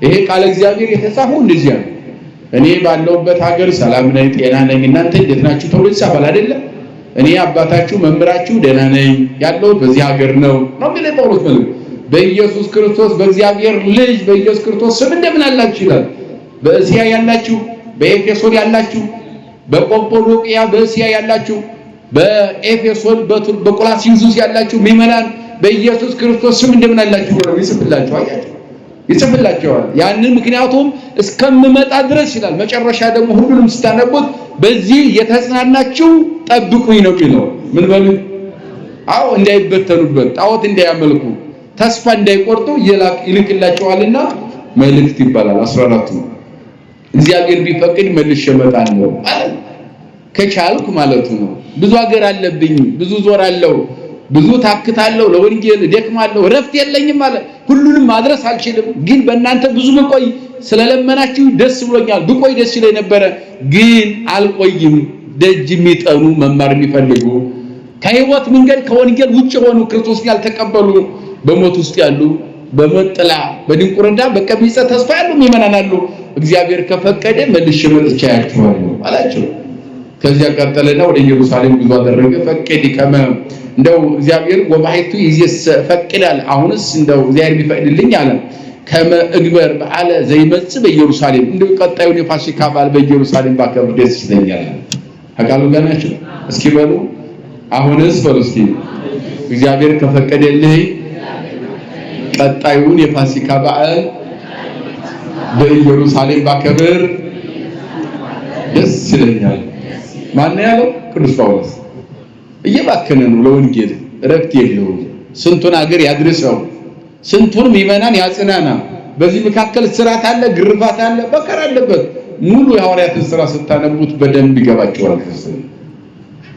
ይሄ ቃለ እግዚአብሔር የተጻፈው እንደዚህ ነው። እኔ ባለውበት ሀገር ሰላም ነኝ፣ ጤና ነኝ፣ እናንተ እንዴት ናችሁ ተብሎ ይጻፋል አይደል? እኔ አባታችሁ መምህራችሁ ደህና ነኝ ያለው በዚህ ሀገር ነው የሚለው ጳውሎስ መልእክት በኢየሱስ ክርስቶስ በእግዚአብሔር ልጅ በኢየሱስ ክርስቶስ ስም እንደምን አላችሁ ይላል። በእስያ ያላችሁ፣ በኤፌሶን ያላችሁ፣ በቆጵሮቅያ በእስያ ያላችሁ፣ በኤፌሶን በቆላሲንሱስ ያላችሁ ምዕመናን በኢየሱስ ክርስቶስ ስም እንደምን አላችሁ ነው ይጽፍላችሁ። አያችሁ ይጽፍላችኋል። ያንን ምክንያቱም እስከምመጣ ድረስ ይላል። መጨረሻ ደግሞ ሁሉንም ስታነቡት በዚህ የተጽናናችሁ ጠብቁኝ ነው የሚለው። ምን በሉ? አዎ እንዳይበተኑበት፣ ጣዖት እንዳያመልኩ፣ ተስፋ እንዳይቆርጡ ይልክላቸዋልና መልእክት ይባላል። 14 ነው። እግዚአብሔር ቢፈቅድ መልሼ እመጣለሁ ማለት ከቻልኩ ማለቱ ነው። ብዙ ሀገር አለብኝ፣ ብዙ ዞራለሁ፣ ብዙ ታክታለሁ፣ ለወንጌል ደክማለሁ፣ ረፍት የለኝም ማለት ሁሉንም ማድረስ አልችልም። ግን በእናንተ ብዙ ብቆይ ስለለመናችሁ ደስ ብሎኛል። ብቆይ ደስ ይለኝ ነበረ፣ ግን አልቆይም። ደጅ የሚጠኑ መማር የሚፈልጉ ከህይወት መንገድ ከወንጌል ውጭ ሆኑ ክርስቶስን ያልተቀበሉ በሞት ውስጥ ያሉ በመጥላ በድንቁርና በቀቢጸ ተስፋ ያሉ ምእመናን አሉ። እግዚአብሔር ከፈቀደ መልሼ መጥቻ ያያችኋለሁ አላቸው። ከዚያ ቀጠለና ወደ ኢየሩሳሌም ጉዞ አደረገ። ፈቀደ ከመ እንደው እግዚአብሔር ወባይቱ ይዘስ ፈቅዳል። አሁንስ እንደው እግዚአብሔር ቢፈቅድልኝ አለ ከመ እግበር በዓለ ዘይመጽ በኢየሩሳሌም እንደው ቀጣዩን የፋሲካ በዓል በኢየሩሳሌም ባከብር ደስ ይለኛል። አቃሉ ጋናችሁ እስኪ በሉ አሁንስ በሉ እስኪ እግዚአብሔር ከፈቀደልኝ ቀጣዩን የፋሲካ በዓል በኢየሩሳሌም ባከብር ደስ ይለኛል። ማን ያለው? ቅዱስ ጳውሎስ። እየባከነ ነው ለወንጌል ረፍት የለውም። ስንቱን ሀገር ያድርሰው፣ ስንቱን ምእመናን ያጽናና። በዚህ መካከል ስራት አለ፣ ግርፋት አለ፣ በቀር አለበት። ሙሉ የሐዋርያትን ስራ ስታነቡት በደንብ ይገባቸዋል። ክርስቲያን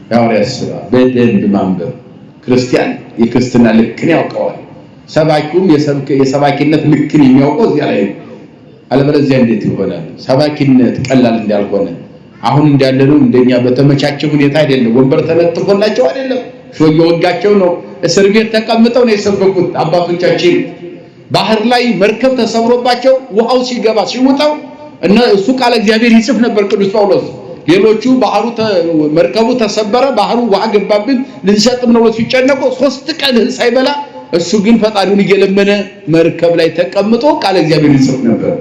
የሐዋርያት ስራ በደንብ ማንበብ ክርስቲያን የክርስትና ልክን ያውቀዋል። ሰባኪውም የሰባኪነት ልክን የሚያውቀው እዚያ ላይ ነው። አለበለዚያ እንዴት ይሆናል? ሰባኪነት ቀላል እንዳልሆነ አሁን እንዳለነው እንደኛ በተመቻቸ ሁኔታ አይደለም። ወንበር ተለጥፎላቸው አይደለም፣ ሾህ ወጋቸው ነው። እስር ቤት ተቀምጠው ነው የሰበኩት አባቶቻችን። ባህር ላይ መርከብ ተሰብሮባቸው ውሃው ሲገባ ሲወጣው እና እሱ ቃል እግዚአብሔር ይጽፍ ነበር ቅዱስ ጳውሎስ። ሌሎቹ መርከቡ ተሰበረ፣ ባህሩ ውሃ ገባብን ልንሰጥም ነው ሲጨነቁ 3 ቀን ሳይበላ እሱ ግን ፈጣሪውን እየለመነ መርከብ ላይ ተቀምጦ ቃል እግዚአብሔር ይጽፍ ነበር።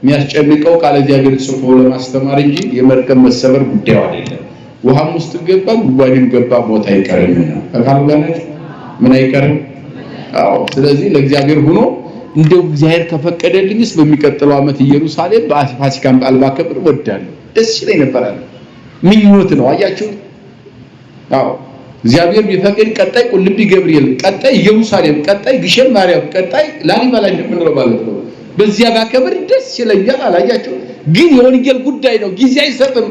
የሚያስጨንቀው ቃል እግዚአብሔር ጽፎ ለማስተማር እንጂ የመርከብ መሰበር ጉዳዩ አይደለም። ውሃም ውስጥ ገባ ጉድጓድም ገባ ሞት አይቀርምና አካል ጋር ምን አይቀርም? አዎ። ስለዚህ ለእግዚአብሔር ሆኖ እንደው እግዚአብሔር ከፈቀደልኝስ በሚቀጥለው ዓመት ኢየሩሳሌም በፋሲካን በዓል ባከብር ወዳለሁ ደስ ይለኝ ነበር አለ። ምኞት ነው አያችሁ። አዎ እግዚአብሔር ቢፈቅድ ቀጣይ ቁልቢ ገብርኤል፣ ቀጣይ ኢየሩሳሌም፣ ቀጣይ ግሸን ማርያም፣ ቀጣይ ላሊበላ እንደምንለው ማለት ነው በዚያ ባከብር ደስ ይለኛል አላያችሁ። ግን የወንጌል ጉዳይ ነው፣ ጊዜ አይሰጥም።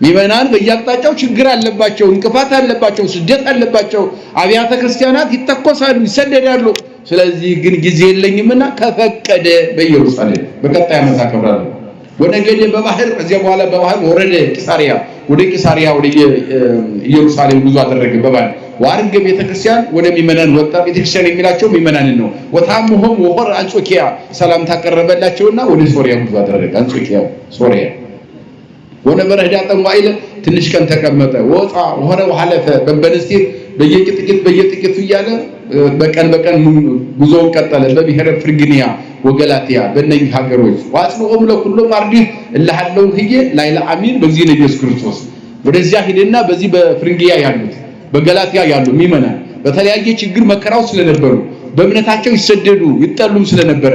ምእመናን በየአቅጣጫው ችግር አለባቸው፣ እንቅፋት አለባቸው፣ ስደት አለባቸው። አብያተ ክርስቲያናት ይተኮሳሉ፣ ይሰደዳሉ። ስለዚህ ግን ጊዜ የለኝምና ከፈቀደ በኢየሩሳሌም በቀጣይ ዓመት አከብራለሁ። ወነገደ በባህር እዚያ በኋላ በባህር ወረደ ቂሳሪያ፣ ወደ ቂሳሪያ ወደ ኢየሩሳሌም ጉዞ አደረገ። በባህር ዋርገ ቤተክርስቲያን ወደ ምእመናን ወጣ። ቤተክርስቲያን የሚላቸው ምእመናን ነው። ወታምሆም ወሆር አንጾኪያ ሰላምታ ቀረበላቸውና ወደ ሶሪያ ጉዞ አደረገ። አንጾኪያ ሶሪያ ወነበረ ዳጠም ዋይለ ትንሽ ቀን ተቀመጠ። ወጣ ወሆረ ወሐለፈ በበንስቲር በየጥቂቱ እያለ በቀን ጉዞውን ቀጠለ። በብሔረ ፍርግኒያ ወገላትያ በእነኚህ ሀገሮች ዋጽኖም ለኩሎም አርዲት እላሃለው ህዬ ላይላ አሚን በዚህ ነው ኢየሱስ ክርስቶስ ወደዚያ ሄደና በዚህ በፍርግኒያ ያሉት በገላትያ ያሉ ምእመናን በተለያየ ችግር መከራው ስለነበሩ በእምነታቸው ይሰደዱ ይጠሉም ስለነበረ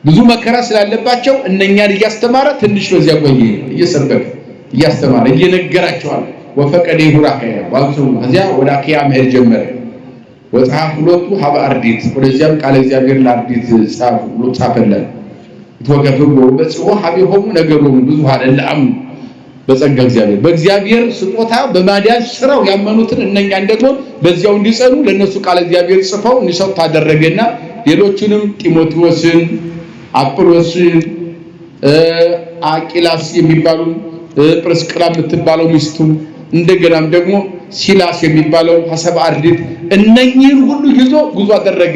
ብዙ መከራ ስላለባቸው እነኛን እያስተማረ ትንሽ በዚያ ቆየ። እየሰበከ እያስተማረ እየነገራቸዋል። ወፈቀደ ይሁራከያ ዋልቱ እዚያ ወደ አኪያ መሄድ ጀመረ። ወጻፍ ሁለቱ ሀበ አርዲት ወደዚያም ቃል እግዚአብሔር ለአርዲት ጻፈለን። ተወገፈው በጽሖ ሀቢሆሙ ነገሩም ብዙ አይደለም። በጸጋ እግዚአብሔር በእግዚአብሔር ስጦታ በማዳን ስራው ያመኑትን እነኛን ደግሞ በዚያው እንዲጸኑ ለነሱ ቃል እግዚአብሔር ጽፈው እንዲሰጡ ታደረገና ሌሎቹንም ጢሞቴዎስን፣ አጵሎስን፣ አቂላስ የሚባሉ ጵርስቅላ የምትባለው ሚስቱ እንደገናም ደግሞ ሲላስ የሚባለው ሐሰብ አርዲት እነኚህን ሁሉ ይዞ ጉዞ አደረገ።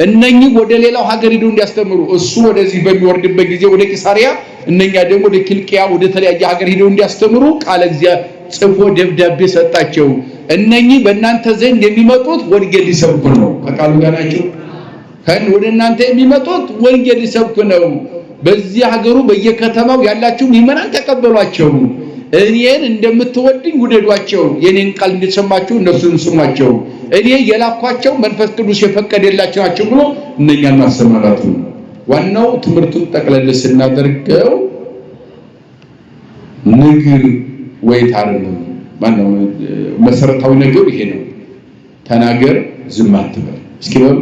እነኚህ ወደ ሌላው ሀገር ሄደው እንዲያስተምሩ እሱ ወደዚህ በሚወርድበት ጊዜ ወደ ቂሳሪያ እነኛ ደግሞ ወደ ኪልቅያ ወደ ተለያየ ሀገር ሄደው እንዲያስተምሩ ቃል እግዚአብሔር ጽፎ ደብዳቤ ሰጣቸው። እነኚህ በእናንተ ዘንድ የሚመጡት ወንጌል ሊሰብኩ ነው። ከቃሉ ጋር ናቸው። ወደ እናንተ የሚመጡት ወንጌል ሊሰብኩ ነው። በዚህ ሀገሩ በየከተማው ያላችሁ ምእመናን ተቀበሏቸው። እኔን እንደምትወድኝ ውደዷቸው። የኔን ቃል እንድትሰማችሁ እነሱን ስሟቸው። እኔ የላኳቸው መንፈስ ቅዱስ የፈቀደላቸው ናቸው ብሎ እነኛን ማሰማራቱ ዋናው ትምህርቱን ጠቅለል ስናደርገው ንግር ወይ ታርም ማነው መሰረታዊ ነገር ይሄ ነው። ተናገር ዝም አትበል። እስኪ በሉ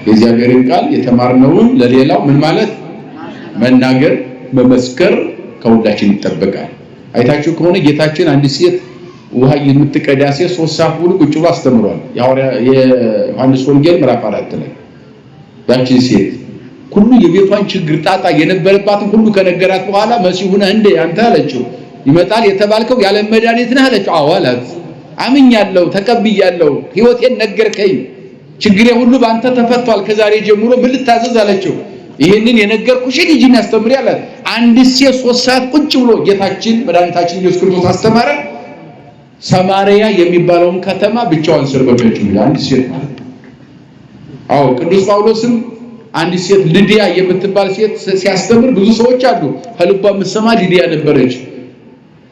የእግዚአብሔርን ቃል የተማርነውን ለሌላው ምን ማለት መናገር መመስከር ከሁላችን ይጠበቃል። አይታችሁ ከሆነ ጌታችን አንድ ሴት ውሃ የምትቀዳ ሴት 3 ሰዓት ሙሉ ቁጭ ብሎ አስተምሯል። የዮሐንስ ወንጌል ምዕራፍ 4 ላይ ያቺ ሴት ሁሉ የቤቷን ችግር ጣጣ የነበረባትን ሁሉ ከነገራት በኋላ መሲሁ ነህ እንዴ አንተ አለችው። ይመጣል የተባልከው ያለ መድኃኒት ነህ አለችው። አዎ አላት። አምኛለሁ፣ ተቀብያለሁ፣ ሕይወቴን ነገርከኝ። ችግሬ ሁሉ ባንተ ተፈቷል ከዛሬ ጀምሮ ምን ልታዘዝ አለችው ይሄንን የነገርኩሽን ሂጂና አስተምሪ አላት አንድ ሴት 3 ሰዓት ቁጭ ብሎ ጌታችን መድኃኒታችን ኢየሱስ ክርስቶስ አስተማረ ሰማርያ የሚባለውን ከተማ ብቻዋን ሰበከችው አንድ ሴት አዎ ቅዱስ ጳውሎስም አንድ ሴት ልዲያ የምትባል ሴት ሲያስተምር ብዙ ሰዎች አሉ ከልቧ መስማ ልዲያ ነበረች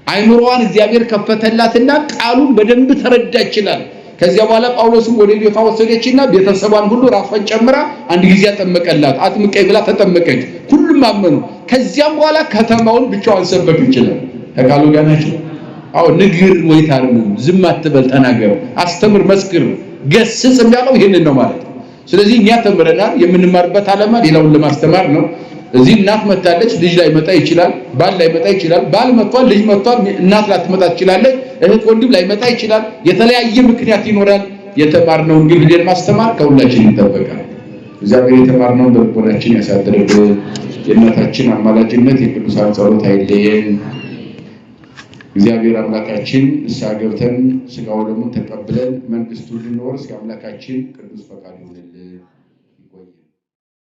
አይምሮዋን እግዚአብሔር ከፈተላትና ቃሉን በደንብ ተረዳችላል ከዚያ በኋላ ጳውሎስም ወደ ቤቷ ወሰደችና ቤተሰቧን ሁሉ ራሷን ጨምራ አንድ ጊዜ አጠመቀላት አጥምቀይ ብላ ተጠመቀች ሁሉም አመኑ ከዚያም በኋላ ከተማውን ብቻዋን ሰበክ ይችላል ተቃሉ ጋር ናቸው አው ንግር ወይ ታርም ዝም አትበል ተናገር አስተምር መስክር ገስጽ እንዳለው ይሄንን ነው ማለት ስለዚህ እኛ ተምረናል የምንማርበት ዓላማ ሌላውን ለማስተማር ነው እዚህ እናት መጣለች ልጅ ላይ መጣ ይችላል ባል ላይ መጣ ይችላል ባል መጥቷል ልጅ መጥቷል እናት ላትመጣ ትችላለች እህት ወንድም ላይ መጣ ይችላል የተለያየ ምክንያት ይኖራል የተማርነውን ግን ልጅን ማስተማር ከሁላችን ይተበቃል እግዚአብሔር የተማርነውን በልቦናችን ያሳድርብን የእናታችን አማላጅነት የቅዱሳን ጸሎት አይለየን እግዚአብሔር አምላካችን ንስሐ ገብተን ሥጋው ደሙን ተቀብለን መንግስቱን እንወርስ የአምላካችን ቅዱስ ፈቃዱ ይሁን